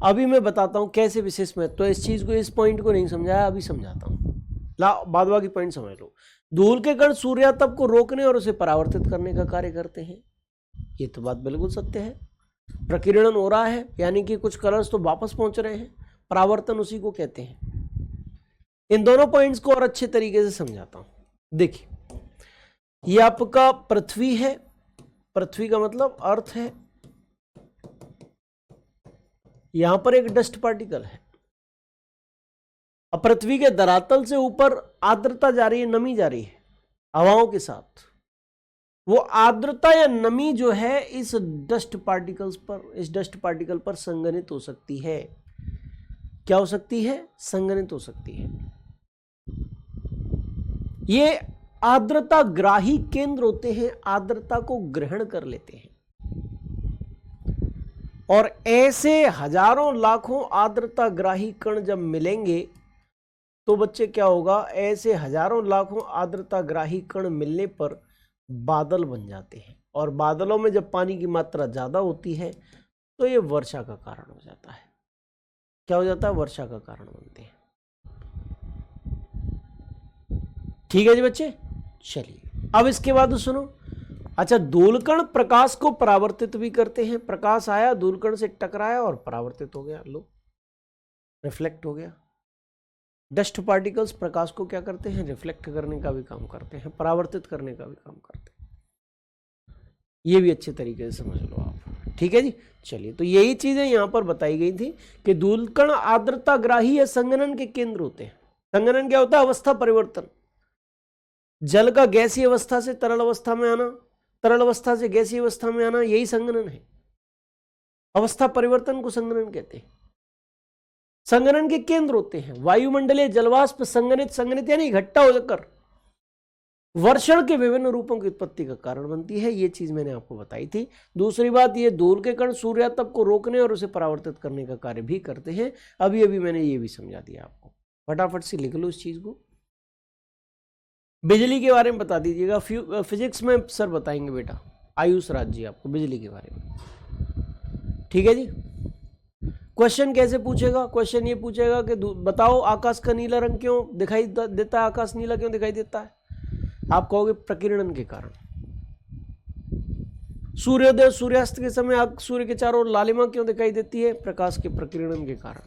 अभी मैं बताता हूं कैसे विशेष महत्व है। इस चीज को, इस पॉइंट को नहीं समझाया, अभी समझाता हूं। ला बाद बाकी पॉइंट समझ लो। धूल के कण सूर्यातप को रोकने और उसे परावर्तित करने का कार्य करते हैं। ये तो बात बिल्कुल सत्य है। प्रकीर्णन हो रहा है यानी कि कुछ कलर्स तो वापस पहुंच रहे हैं, परावर्तन उसी को कहते हैं। इन दोनों पॉइंट्स को और अच्छे तरीके से समझाता हूं। देखिए, ये आपका पृथ्वी है, पृथ्वी का मतलब अर्थ है। यहां पर एक डस्ट पार्टिकल है। अब पृथ्वी के धरातल से ऊपर आर्द्रता जा रही है, नमी जा रही है हवाओं के साथ। वो आर्द्रता या नमी जो है इस डस्ट पार्टिकल पर संघनित हो सकती है। क्या हो सकती है? संघनित हो सकती है। ये आर्द्रता ग्राही केंद्र होते हैं, आर्द्रता को ग्रहण कर लेते हैं। और ऐसे हजारों लाखों आर्द्रता ग्राही कण जब मिलेंगे तो बच्चे क्या होगा? ऐसे हजारों लाखों आर्द्रता ग्राही कण मिलने पर बादल बन जाते हैं। और बादलों में जब पानी की मात्रा ज्यादा होती है तो ये वर्षा का कारण हो जाता है। क्या हो जाता है? वर्षा का कारण बनते हैं। ठीक है जी बच्चे, चलिए अब इसके बाद सुनो। अच्छा, धूलकण प्रकाश को परावर्तित भी करते हैं। प्रकाश आया, धूलकण से टकराया और परावर्तित हो गया, लो रिफ्लेक्ट हो गया। डस्ट पार्टिकल्स प्रकाश को क्या करते हैं? रिफ्लेक्ट करने का भी काम करते हैं, परावर्तित करने का भी काम करते हैं। ये भी अच्छे तरीके से समझ लो आप। ठीक है जी, चलिए तो यही चीजें यहां पर बताई गई थी कि धूलकण आर्द्रता ग्राही या संघनन के केंद्र होते हैं। संघनन क्या होता है? अवस्था परिवर्तन। जल का गैसीय अवस्था से तरल अवस्था में आना, तरल अवस्था से गैसीय अवस्था में आना, यही संघनन है। अवस्था परिवर्तन को संघनन कहते हैं। संघनन के केंद्र होते हैं वायुमंडलीय जलवाष्प संघनित यानी इकट्ठा होकर वर्षण के विभिन्न रूपों की उत्पत्ति का कारण बनती है। ये चीज मैंने आपको बताई थी। दूसरी बात, ये धूल के कण सूर्यातप को रोकने और उसे परावर्तित करने का कार्य भी करते हैं। अभी अभी मैंने ये भी समझा दिया आपको। फटाफट से लिख लो इस चीज को। बिजली के बारे में बता दीजिएगा। फिजिक्स में सर बताएंगे बेटा, आयुष राज जी आपको बिजली के बारे में। ठीक है जी। क्वेश्चन कैसे पूछेगा? क्वेश्चन ये पूछेगा कि बताओ आकाश का नीला रंग क्यों दिखाई देता है? आकाश नीला क्यों दिखाई देता है? आप कहोगे प्रकीर्णन के कारण। सूर्योदय सूर्यास्त के समय सूर्य के चारों ओर लालिमा क्यों दिखाई देती है? प्रकाश के प्रकीर्णन के कारण।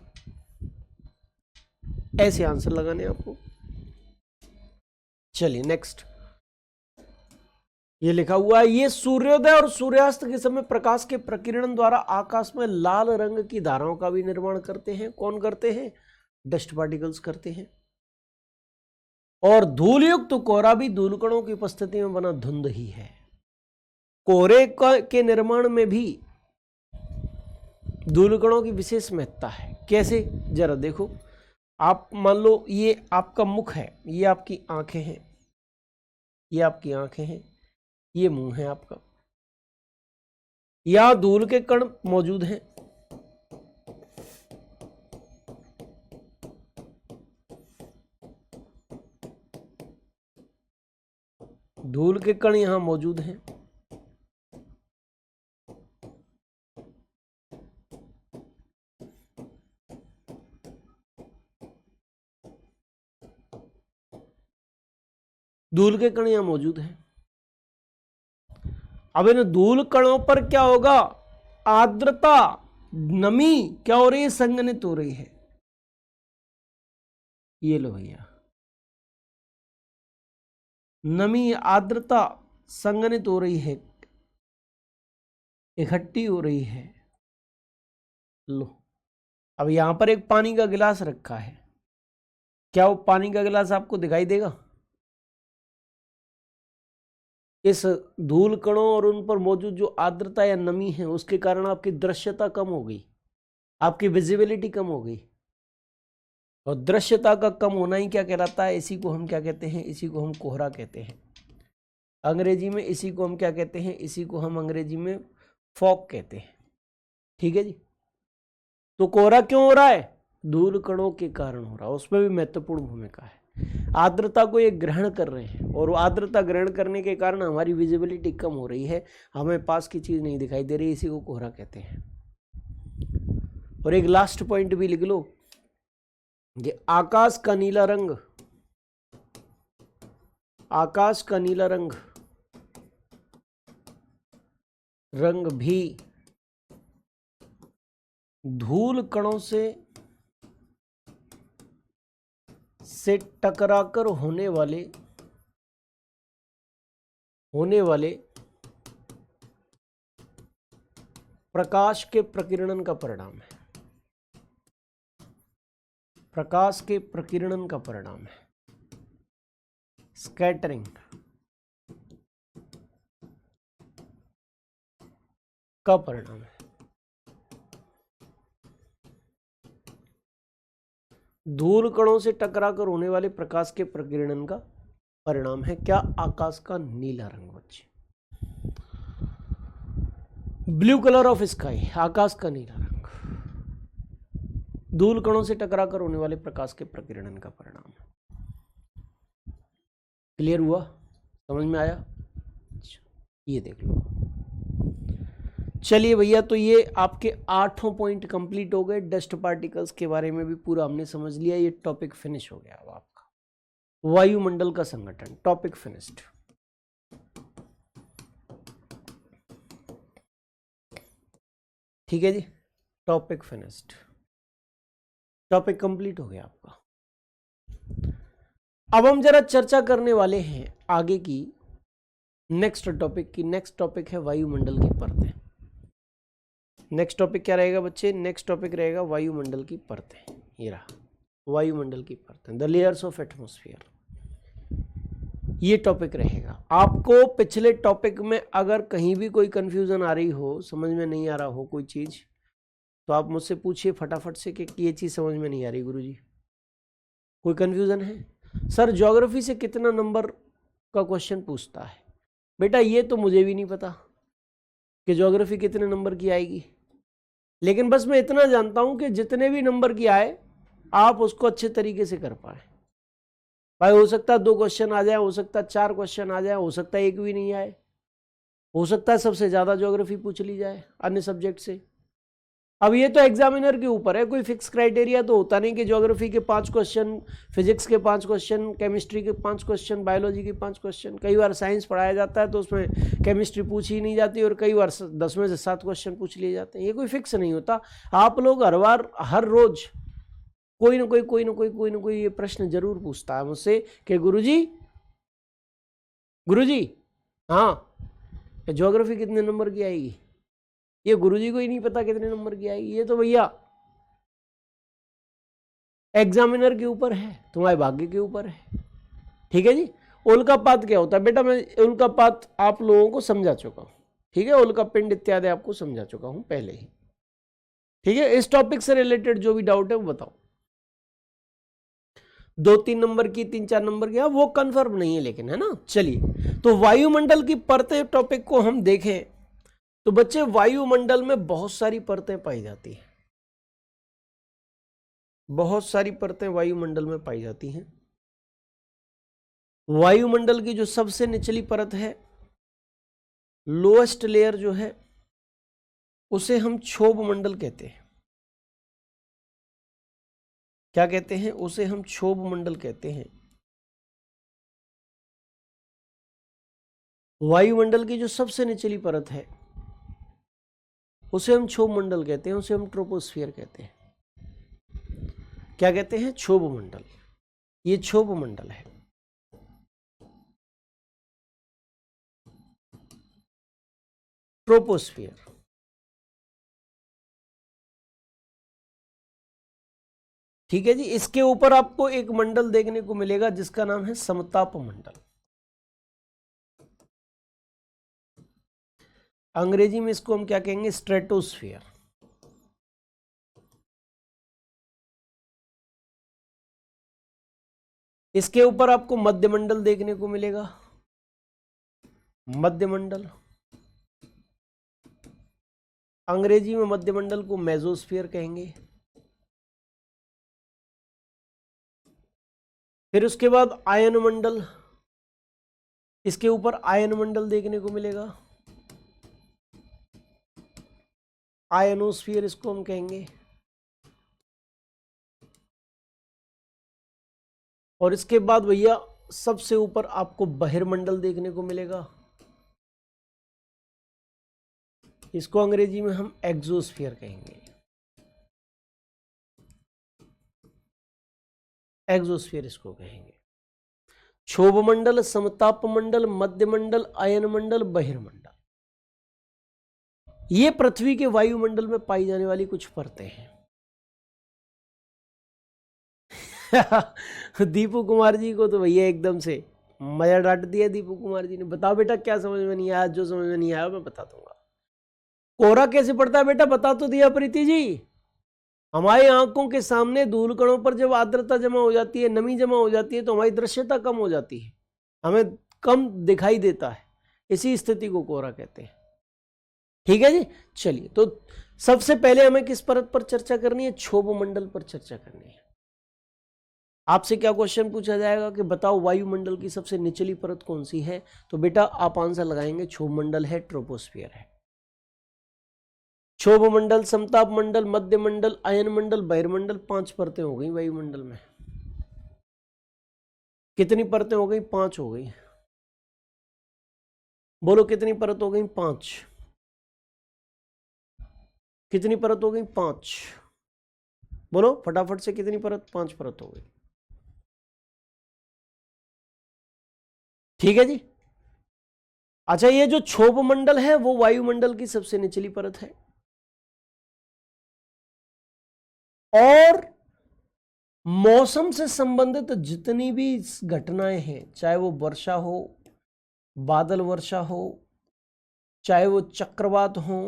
ऐसे आंसर लगाने आपको। चलिए नेक्स्ट, ये लिखा हुआ है, ये सूर्योदय और सूर्यास्त के समय प्रकाश के प्रकीर्णन द्वारा आकाश में लाल रंग की धाराओं का भी निर्माण करते हैं। कौन करते हैं? डस्ट पार्टिकल्स करते हैं। और धूलयुक्त कोहरा भी धूलकणों की उपस्थिति में बना धुंध ही है। कोहरे के निर्माण में भी धूलकणों की विशेष महत्ता है। कैसे? जरा देखो। आप मान लो ये आपका मुख है, ये आपकी आंखें हैं, ये आपकी आंखें हैं, ये मुंह है आपका। यहां धूल के कण मौजूद हैं। धूल के कण यहां मौजूद हैं। धूल के कण यहां मौजूद हैं। अब इन धूल कणों पर क्या होगा? आर्द्रता, नमी क्या हो रही है? संघनित हो रही है। ये लो भैया, नमी आर्द्रता संघनित हो रही है, इकट्ठी हो रही है। लो, अब यहां पर एक पानी का गिलास रखा है। क्या वो पानी का गिलास आपको दिखाई देगा? इस धूल कणों और उन पर मौजूद जो आर्द्रता या नमी है उसके कारण आपकी दृश्यता कम हो गई, आपकी विजिबिलिटी कम हो गई। और दृश्यता का कम होना ही क्या कहलाता है? इसी को हम क्या कहते हैं? इसी को हम कोहरा कहते हैं अंग्रेजी में। इसी को हम क्या कहते हैं? इसी को हम अंग्रेजी में फॉग कहते हैं। ठीक है जी। तो कोहरा क्यों हो रहा है? धूल कणों के कारण हो रहा है। उसमें भी महत्वपूर्ण भूमिका है। आर्द्रता को ये ग्रहण कर रहे हैं और आर्द्रता ग्रहण करने के कारण हमारी विजिबिलिटी कम हो रही है, हमें पास की चीज नहीं दिखाई दे रही। इसी को कोहरा कहते हैं। और एक लास्ट पॉइंट भी लिख लो, ये आकाश का नीला रंग, आकाश का नीला रंग भी धूल कणों से टकराकर होने वाले होने वाले प्रकाश के प्रकीर्णन का परिणाम है। प्रकाश के प्रकीर्णन का परिणाम है, स्कैटरिंग का परिणाम है। धूल कणों से टकराकर होने वाले प्रकाश के प्रकीर्णन का परिणाम है क्या? आकाश का नीला रंग बच्चे, ब्लू कलर ऑफ स्काई, आकाश का नीला रंग धूल कणों से टकराकर होने वाले प्रकाश के प्रकीर्णन का परिणाम है। क्लियर हुआ? समझ में आया? ये देख लो। चलिए भैया, तो ये आपके 8 पॉइंट कंप्लीट हो गए। डस्ट पार्टिकल्स के बारे में भी पूरा हमने समझ लिया। ये टॉपिक फिनिश हो गया अब आपका। वायुमंडल का संगठन, टॉपिक फिनिश्ड। ठीक है जी, टॉपिक फिनिश्ड, टॉपिक कंप्लीट हो गया आपका। अब हम जरा चर्चा करने वाले हैं आगे की नेक्स्ट टॉपिक की। नेक्स्ट टॉपिक है वायुमंडल की परतें। नेक्स्ट टॉपिक क्या रहेगा बच्चे? नेक्स्ट टॉपिक रहेगा वायुमंडल की परतें। ये रहा वायुमंडल की परतें, द लेयर्स ऑफ एटमॉस्फेयर। ये टॉपिक रहेगा। आपको पिछले टॉपिक में अगर कहीं भी कोई कंफ्यूजन आ रही हो, समझ में नहीं आ रहा हो कोई चीज, तो आप मुझसे पूछिए फटाफट से कि ये चीज समझ में नहीं आ रही गुरुजी, कोई कंफ्यूजन है? सर ज्योग्राफी से कितना नंबर का क्वेश्चन पूछता है? बेटा ये तो मुझे भी नहीं पता कि ज्योग्राफी कितने नंबर की आएगी, लेकिन बस मैं इतना जानता हूं कि जितने भी नंबर की आए आप उसको अच्छे तरीके से कर पाए। भाई हो सकता है 2 क्वेश्चन आ जाए, हो सकता है 4 क्वेश्चन आ जाए, हो सकता है 1 भी नहीं आए, हो सकता है सबसे ज्यादा ज्योग्राफी पूछ ली जाए अन्य सब्जेक्ट से। अब ये तो एग्जामिनर के ऊपर है, कोई फिक्स क्राइटेरिया तो होता नहीं कि ज्योग्राफी के 5 क्वेश्चन, फिजिक्स के 5 क्वेश्चन, केमिस्ट्री के 5 क्वेश्चन, बायोलॉजी के 5 क्वेश्चन। कई बार साइंस पढ़ाया जाता है तो उसमें केमिस्ट्री पूछी ही नहीं जाती, और कई बार 10 में से 7 क्वेश्चन पूछ लिए जाते हैं। ये कोई फिक्स नहीं होता। आप लोग हर बार, हर रोज कोई ना कोई ये प्रश्न जरूर पूछता है मुझसे कि गुरुजी हाँ ज्योग्राफी कितने नंबर की आएगी? ये गुरुजी को ही नहीं पता कितने नंबर की आएगी। ये तो भैया एग्जामिनर के ऊपर है, तुम्हारे भाग्य के ऊपर है। ठीक है जी। उल्कापात क्या होता है बेटा? मैं उल्कापात आप लोगों को समझा चुका हूं। ठीक है, उल्का पिंड इत्यादि आपको समझा चुका हूं पहले ही। ठीक है, इस टॉपिक से रिलेटेड जो भी डाउट है वो बताओ। 2-3 नंबर की, 3-4 नंबर की, वो कंफर्म नहीं है लेकिन, है ना। चलिए, तो वायुमंडल की परतें टॉपिक को हम देखें तो बच्चे वायुमंडल में बहुत सारी परतें पाई जाती हैं। बहुत सारी परतें वायुमंडल में पाई जाती हैं। वायुमंडल की जो सबसे निचली परत है, लोएस्ट लेयर जो है, उसे हम क्षोभ मंडल कहते हैं। क्या कहते हैं? उसे हम क्षोभ मंडल कहते हैं। वायुमंडल की जो सबसे निचली परत है उसे हम क्षोभ मंडल कहते हैं, उसे हम ट्रोपोस्फियर कहते हैं। क्या कहते हैं? क्षोभ मंडल। ये क्षोभ मंडल है। ट्रोपोस्फियर। ठीक है जी। इसके ऊपर आपको एक मंडल देखने को मिलेगा जिसका नाम है समताप मंडल। अंग्रेजी में इसको हम क्या कहेंगे? स्ट्रेटोस्फियर। इसके ऊपर आपको मध्यमंडल देखने को मिलेगा, मध्यमंडल। अंग्रेजी में मध्यमंडल को मेसोस्फियर कहेंगे। फिर उसके बाद आयन मंडल, इसके ऊपर आयन मंडल देखने को मिलेगा, आयनोस्फियर इसको हम कहेंगे। और इसके बाद भैया सबसे ऊपर आपको बहिर्मंडल देखने को मिलेगा, इसको अंग्रेजी में हम एक्सोस्फियर कहेंगे। एक्सोस्फियर इसको कहेंगे। क्षोभ मंडल, समताप मंडल, मध्य मंडल, अयन मंडल, बहिर्मंडल। ये पृथ्वी के वायुमंडल में पाई जाने वाली कुछ परतें हैं। दीपू कुमार जी को तो भैया एकदम से मजा डांट दिया दीपू कुमार जी ने। बताओ बेटा क्या समझ में नहीं आया? जो समझ में नहीं आया मैं बता दूंगा। कोहरा कैसे पड़ता है बेटा बता तो दिया प्रीति जी। हमारी आंखों के सामने धूल कणों पर जब आर्द्रता जमा हो जाती है, नमी जमा हो जाती है, तो हमारी दृश्यता कम हो जाती है, हमें कम दिखाई देता है। इसी स्थिति को कोहरा कहते हैं। ठीक है जी। चलिए, तो सबसे पहले हमें किस परत पर चर्चा करनी है? क्षोभ मंडल पर चर्चा करनी है। आपसे क्या क्वेश्चन पूछा जाएगा कि बताओ वायुमंडल की सबसे निचली परत कौन सी है? तो बेटा आप आंसर लगाएंगे क्षोभ मंडल है, ट्रोपोस्फियर है। क्षोभ मंडल, समताप मंडल, मध्य मंडल, अयन मंडल, बहिर्मंडल, 5 परतें हो गई वायुमंडल में। कितनी परतें हो गई? 5 हो गई। बोलो कितनी परत हो गई? 5। कितनी परत हो गई? 5। बोलो फटाफट से, कितनी परत? 5 परत हो गई। ठीक है जी। अच्छा, ये जो क्षोभ मंडल है वो वायुमंडल की सबसे निचली परत है। और मौसम से संबंधित जितनी भी घटनाएं हैं, चाहे वो वर्षा हो, बादल वर्षा हो, चाहे वो चक्रवात हो,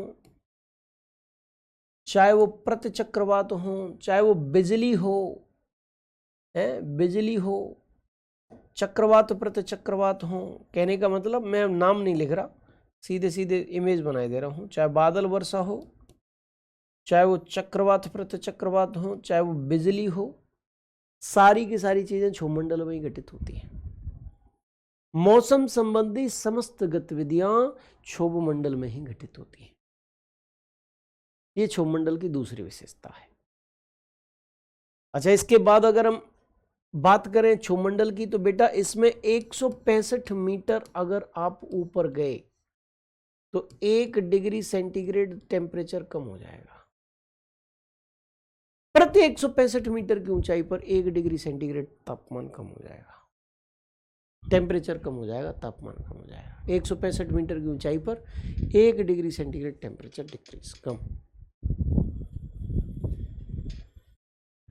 चाहे वो प्रतिचक्रवात हो, चाहे वो बिजली हो, बिजली हो, चक्रवात प्रतिचक्रवात हो, कहने का मतलब मैं नाम नहीं लिख रहा, सीधे सीधे इमेज बनाए दे रहा हूं। चाहे बादल वर्षा हो, चाहे वो चक्रवात प्रतिचक्रवात हो, चाहे वो बिजली हो, सारी की सारी चीजें क्षोभ मंडल में ही घटित होती हैं। मौसम संबंधी समस्त गतिविधियां क्षोभ मंडल में ही घटित होती हैं। ये क्षोभ मंडल की दूसरी विशेषता है। अच्छा, इसके बाद अगर हम बात करें क्षोभ मंडल की, तो बेटा इसमें 165 मीटर अगर आप ऊपर गए तो 1 डिग्री सेंटीग्रेड टेम्परेचर कम हो जाएगा। प्रति 165 मीटर की ऊंचाई पर 1 डिग्री सेंटीग्रेड तापमान कम हो जाएगा, टेम्परेचर कम हो जाएगा, तापमान कम हो जाएगा। 165 मीटर की ऊंचाई पर 1 डिग्री सेंटीग्रेड टेम्परेचर डिक्रीज, कम।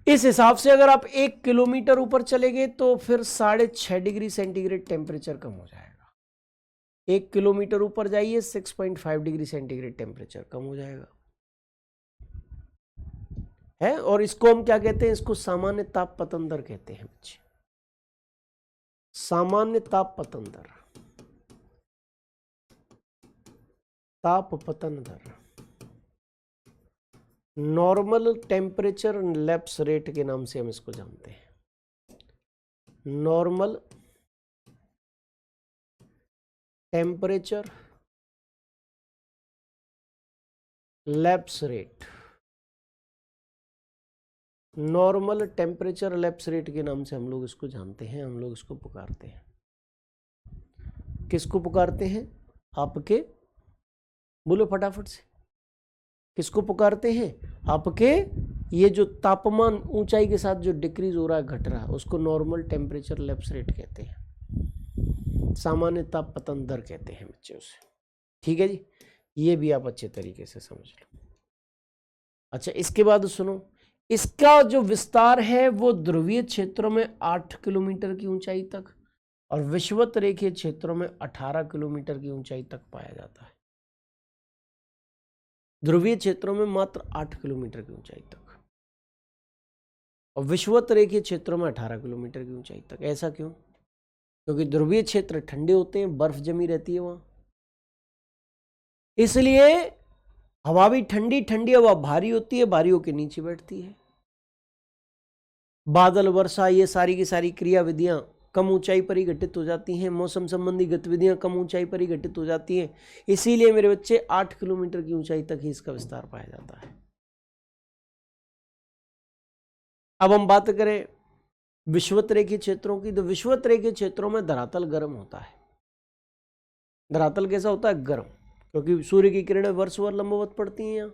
इस हिसाब से अगर आप 1 किलोमीटर ऊपर चले गए तो फिर 6.5 डिग्री सेंटीग्रेड टेम्परेचर कम हो जाएगा। 1 किलोमीटर ऊपर जाइए 6.5 डिग्री सेंटीग्रेड टेम्परेचर कम हो जाएगा, है। और इसको हम क्या कहते हैं? इसको सामान्य ताप पतन दर कहते हैं बच्चे। सामान्य ताप पतन दर, ताप पतन दर, नॉर्मल टेम्परेचर लैप्स रेट के नाम से हम इसको जानते हैं। Normal temperature lapse rate, normal temperature lapse rate के नाम से हम लोग इसको जानते हैं, हम लोग इसको पुकारते हैं। किसको पुकारते हैं? आपके, बोलो फटाफट से, किसको पुकारते हैं? आपके ये जो तापमान ऊंचाई के साथ जो डिक्रीज हो रहा है, घट रहा है, उसको नॉर्मल टेम्परेचर लैप्स रेट कहते हैं, सामान्य ताप पतन दर कहते हैं बच्चे उसे। ठीक है जी, ये भी आप अच्छे तरीके से समझ लो। अच्छा, इसके बाद सुनो, इसका जो विस्तार है वो ध्रुवीय क्षेत्रों में 8 किलोमीटर की ऊंचाई तक और विषुवत रेखीय क्षेत्रों में 18 किलोमीटर की ऊंचाई तक पाया जाता है। ध्रुवीय क्षेत्रों में मात्र 8 किलोमीटर की ऊंचाई तक और विषुवत रेखीय क्षेत्रों में 18 किलोमीटर की ऊंचाई तक। ऐसा क्यों? क्योंकि ध्रुवीय क्षेत्र ठंडे होते हैं, बर्फ जमी रहती है वहां, इसलिए हवा भी ठंडी ठंडी हवा भारी होती है, भारी होकर नीचे बैठती है। बादल वर्षा ये सारी की सारी क्रिया विधियां कम ऊंचाई पर ही घटित हो जाती हैं, मौसम संबंधी गतिविधियां कम ऊंचाई पर ही घटित हो जाती हैं। इसीलिए मेरे बच्चे 8 किलोमीटर की ऊंचाई तक ही इसका विस्तार पाया जाता है। अब हम बात करें विषुवत रेखीय क्षेत्रों की, तो विषुवत रेखीय क्षेत्रों में धरातल गर्म होता है। धरातल कैसा होता है? गर्म, क्योंकि सूर्य की किरणें वर्षभर लंबवत पड़ती हैं यहाँ।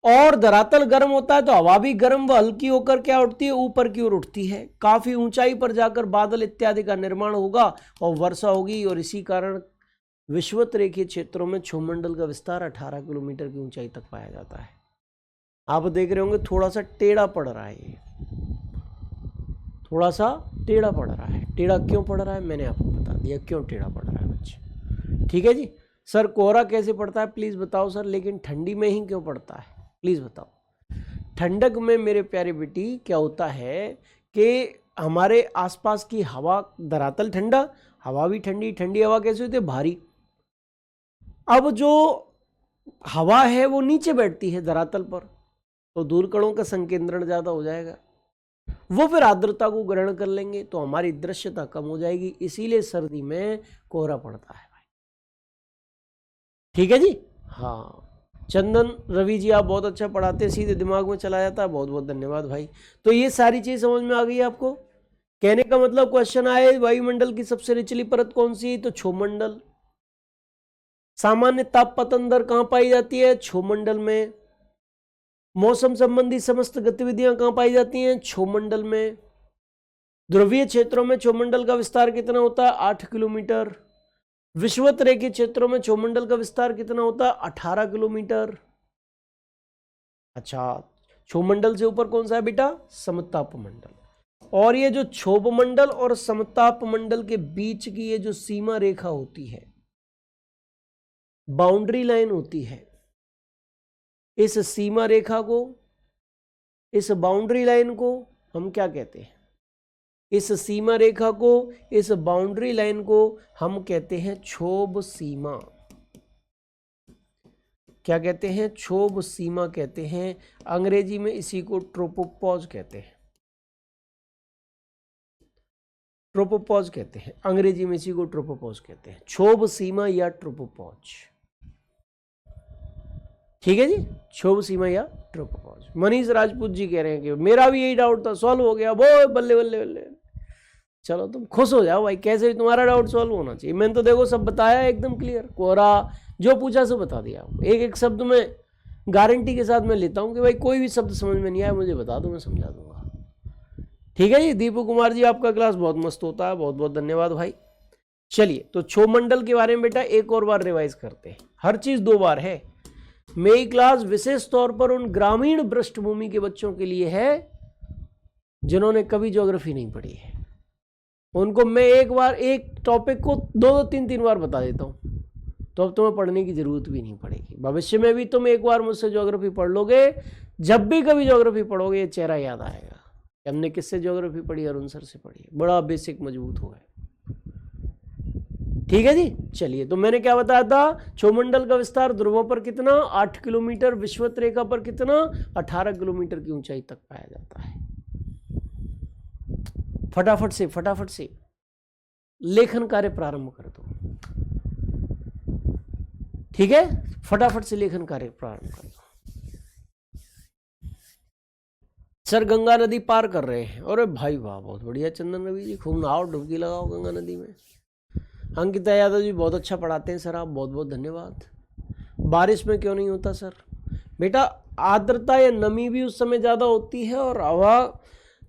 और धरातल गर्म होता है तो हवा भी गर्म व हल्की होकर क्या उठती है, ऊपर की ओर उठती है। काफी ऊंचाई पर जाकर बादल इत्यादि का निर्माण होगा और वर्षा होगी, और इसी कारण विषुवत रेखीय क्षेत्रों में क्षोभमंडल का विस्तार 18 किलोमीटर की ऊंचाई तक पाया जाता है। आप देख रहे होंगे थोड़ा सा टेढ़ा पड़ रहा है, ये थोड़ा सा टेढ़ा पड़ रहा है। टेढ़ा क्यों पड़ रहा है मैंने आपको बता दिया क्यों टेढ़ा पड़ रहा है बच्चे। ठीक है जी। सर कोहरा कैसे पड़ता है प्लीज बताओ सर, लेकिन ठंडी में ही क्यों पड़ता है प्लीज बताओ। ठंडक में मेरे प्यारे बेटी क्या होता है कि हमारे आसपास की हवा, धरातल ठंडा, हवा भी ठंडी, ठंडी हवा कैसे होती है, भारी। अब जो हवा है वो नीचे बैठती है धरातल पर, तो धूलकणों का संकेंद्रण ज्यादा हो जाएगा, वो फिर आर्द्रता को ग्रहण कर लेंगे तो हमारी दृश्यता कम हो जाएगी, इसीलिए सर्दी में कोहरा पड़ता है भाई। ठीक है जी। हाँ चंदन रवि जी आप बहुत अच्छा पढ़ाते हैं, सीधे दिमाग में चला जाता है, बहुत बहुत धन्यवाद भाई। तो ये सारी चीज समझ में आ गई आपको। कहने का मतलब क्वेश्चन आए वायुमंडल की सबसे निचली परत कौन सी, तो क्षोभमंडल। सामान्य ताप पतन दर कहां पाई जाती है, क्षोभमंडल में। मौसम संबंधी समस्त गतिविधियां कहां पाई जाती हैं, क्षोभमंडल में। ध्रुवीय क्षेत्रों में क्षोभमंडल का विस्तार कितना होता है, 8 किलोमीटर। विषुवत रेखीय क्षेत्रों में क्षोभमंडल का विस्तार कितना होता है, 18 किलोमीटर। अच्छा, क्षोभमंडल से ऊपर कौन सा है बेटा, समताप मंडल। और ये जो क्षोभ मंडल और समताप मंडल के बीच की ये जो सीमा रेखा होती है, बाउंड्री लाइन होती है, इस सीमा रेखा को, इस बाउंड्री लाइन को हम क्या कहते हैं, इस सीमा रेखा को, इस बाउंड्री लाइन को हम कहते हैं क्षोभ सीमा। क्या कहते हैं, क्षोभ सीमा कहते हैं। अंग्रेजी में इसी को ट्रोपोपॉज कहते हैं, ट्रोपोपॉज कहते हैं अंग्रेजी में, इसी को ट्रोपोपॉज कहते हैं, क्षोभ सीमा या ट्रोपोपॉज। ठीक है जी, क्षोभ सीमा या ट्रोपोपॉज। मनीष राजपूत जी कह रहे हैं कि मेरा भी यही डाउट था, सॉल्व हो गया, वो बल्ले बल्ले बल्ले। चलो तुम खुश हो जाओ भाई, कैसे भी तुम्हारा डाउट सॉल्व होना चाहिए। मैंने तो देखो सब बताया एकदम क्लियर, कोहरा जो पूछा सब बता दिया। एक एक शब्द में गारंटी के साथ मैं लेता हूं कि भाई कोई भी शब्द समझ में नहीं आया मुझे बता दो, मैं समझा दूंगा। ठीक है जी। दीपू कुमार जी आपका क्लास बहुत मस्त होता है, बहुत बहुत धन्यवाद भाई। चलिए तो क्षोभमंडल के बारे में बेटा एक और बार रिवाइज करते हैं, हर चीज 2 बार है। मेरी क्लास विशेष तौर पर उन ग्रामीण पृष्ठभूमि के बच्चों के लिए है जिन्होंने कभी ज्योग्राफी नहीं पढ़ी है। उनको मैं एक बार एक टॉपिक को 2-3 बार बता देता हूं, तो अब तुम्हें पढ़ने की जरूरत भी नहीं पड़ेगी। भविष्य में भी तुम एक बार मुझसे ज्योग्राफी पढ़ लोगे, जब भी कभी ज्योग्राफी पढ़ोगे ये चेहरा याद आएगा, हमने किससे ज्योग्राफी पढ़ी, अरुण सर से पढ़ी, बड़ा बेसिक मजबूत हो गया। ठीक है जी। चलिए तो मैंने क्या बताया था, क्षोभमंडल का विस्तार ध्रुवों पर कितना, 8 किलोमीटर, विषुवत रेखा पर कितना, 18 किलोमीटर की ऊंचाई तक पाया जाता है। फटाफट से लेखन कार्य प्रारंभ कर दो। ठीक है, फटाफट से लेखन कार्य प्रारंभ कर दो। सर गंगा नदी पार कर रहे हैं, अरे भाई वाह बहुत बढ़िया चंदन रवि जी, खूब नहाओ, डुबकी लगाओ गंगा नदी में। अंकिता यादव जी बहुत अच्छा पढ़ाते हैं सर आप, बहुत बहुत धन्यवाद। बारिश में क्यों नहीं होता सर, बेटा आर्द्रता या नमी भी उस समय ज़्यादा होती है और हवा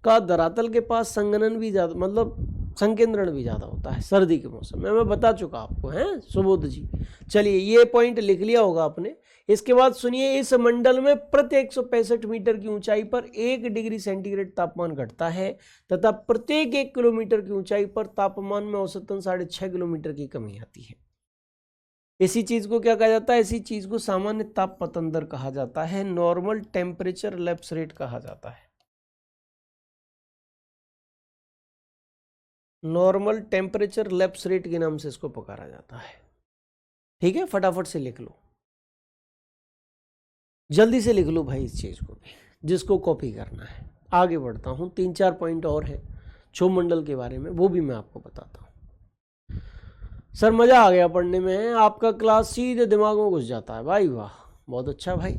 का धरातल के पास संघनन भी ज़्यादा, मतलब संकेंद्रण भी ज़्यादा होता है सर्दी के मौसम में, मैं बता चुका आपको, हैं सुबोध जी। चलिए ये पॉइंट लिख लिया होगा आपने। इसके बाद सुनिए, इस मंडल में प्रति 165 मीटर की ऊंचाई पर 1 डिग्री सेंटीग्रेड तापमान घटता है तथा प्रत्येक 1 किलोमीटर की ऊंचाई पर तापमान में औसतन 6.5 किलोमीटर की कमी आती है। इसी चीज को क्या कहा जाता है, इसी चीज को सामान्य ताप पतन दर कहा जाता है, नॉर्मल टेम्परेचर लैप्स रेट कहा जाता है। नॉर्मल टेम्परेचर लैप्स रेट के नाम से इसको पुकारा जाता है। ठीक है, फटाफट से लिख लो, जल्दी से लिख लो भाई इस चीज को भी, जिसको कॉपी करना है। आगे बढ़ता हूं, 3-4 पॉइंट और है क्षोभमंडल के बारे में, वो भी मैं आपको बताता हूं। सर मजा आ गया पढ़ने में, आपका क्लास सीधे दिमाग में घुस जाता है भाई, वाह बहुत अच्छा भाई।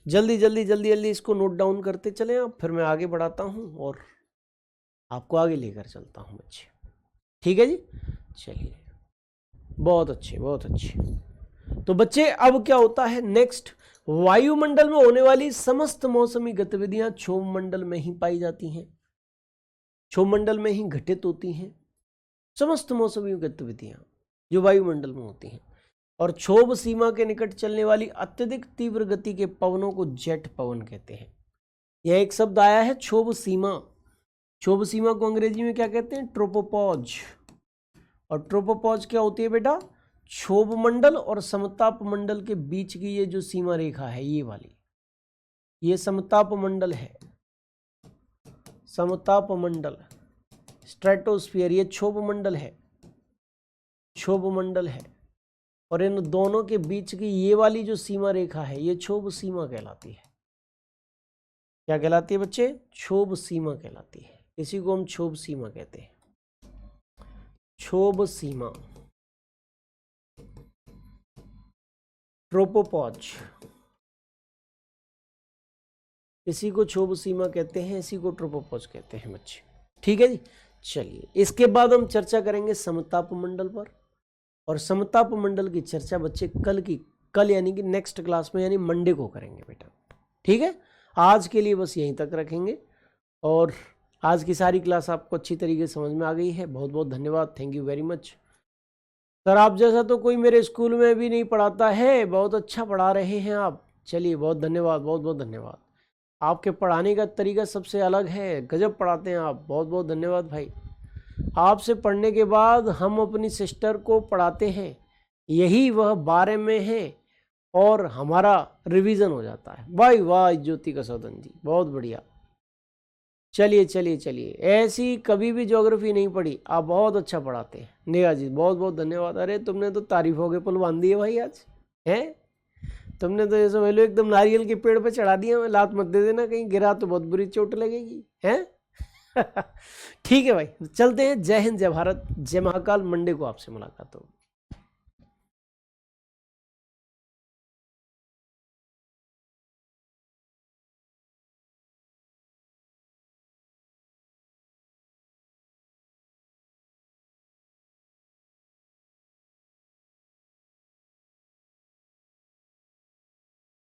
जल्दी जल्दी जल्दी जल्दी इसको नोट डाउन करते चले आप, फिर मैं आगे बढ़ाता हूं और आपको आगे लेकर चलता हूं बच्चे। ठीक है जी, चलिए बहुत अच्छे बहुत अच्छे। तो बच्चे अब क्या होता है, नेक्स्ट वायुमंडल में होने वाली समस्त मौसमी गतिविधियां क्षोभ मंडल में ही पाई जाती हैं, क्षोभ मंडल में ही घटित होती हैं समस्त मौसमी गतिविधियां जो वायुमंडल में होती हैं। और क्षोभ सीमा के निकट चलने वाली अत्यधिक तीव्र गति के पवनों को जेट पवन कहते हैं। यह एक शब्द आया है क्षोभ सीमा। क्षोभ सीमा को अंग्रेजी में क्या कहते हैं? ट्रोपोपॉज। और ट्रोपोपॉज क्या होती है बेटा? क्षोभ मंडल और समताप मंडल के बीच की ये जो सीमा रेखा है, ये वाली, ये समताप मंडल है, समताप मंडल, स्ट्रेटोस्फीयर, ये क्षोभ मंडल है, क्षोभ मंडल है। और इन दोनों के बीच की ये वाली जो सीमा रेखा है, ये क्षोभ सीमा कहलाती है। क्या कहलाती है बच्चे? क्षोभ सीमा कहलाती है। इसी को हम क्षोभ सीमा कहते हैं, क्षोभ सीमा, ट्रोपोपॉज, इसी को क्षोभ सीमा कहते हैं, इसी को ट्रोपोपॉज कहते हैं बच्चे। ठीक है जी। चलिए, इसके बाद हम चर्चा करेंगे समताप मंडल पर। और समताप मंडल की चर्चा बच्चे कल यानी कि नेक्स्ट क्लास में, यानी मंडे को करेंगे बेटा। ठीक है, आज के लिए बस यहीं तक रखेंगे। और आज की सारी क्लास आपको अच्छी तरीके से समझ में आ गई है। बहुत बहुत धन्यवाद, thank you very much. Sir आप जैसा तो कोई मेरे स्कूल में भी नहीं पढ़ाता है, बहुत अच्छा पढ़ा रहे हैं आप। चलिए, बहुत धन्यवाद, बहुत बहुत धन्यवाद। आपके पढ़ाने का तरीका सबसे अलग है, गजब पढ़ाते हैं आप। बहुत बहुत धन्यवाद भाई। आपसे पढ़ने के बाद हम अपनी सिस्टर को पढ़ाते हैं, यही वह 12 में है और हमारा रिवीजन हो जाता है। वाह वाह ज्योति कसौदन जी, बहुत बढ़िया। चलिए चलिए चलिए, ऐसी कभी भी ज्योग्राफी नहीं पढ़ी, आप बहुत अच्छा पढ़ाते हैं। नेहा जी बहुत बहुत धन्यवाद। अरे तुमने तो तारीफों के पुल बांध दिए भाई आज, हैं? तुमने तो ऐसा बोलो एकदम नारियल के पेड़ पे चढ़ा दिया। मैं लात मत दे देना, कहीं गिरा तो बहुत बुरी चोट लगेगी, हैं? ठीक है भाई, चलते हैं। जय हिंद, जय भारत, जय महाकाल। मंडे को आपसे मुलाकात होगी।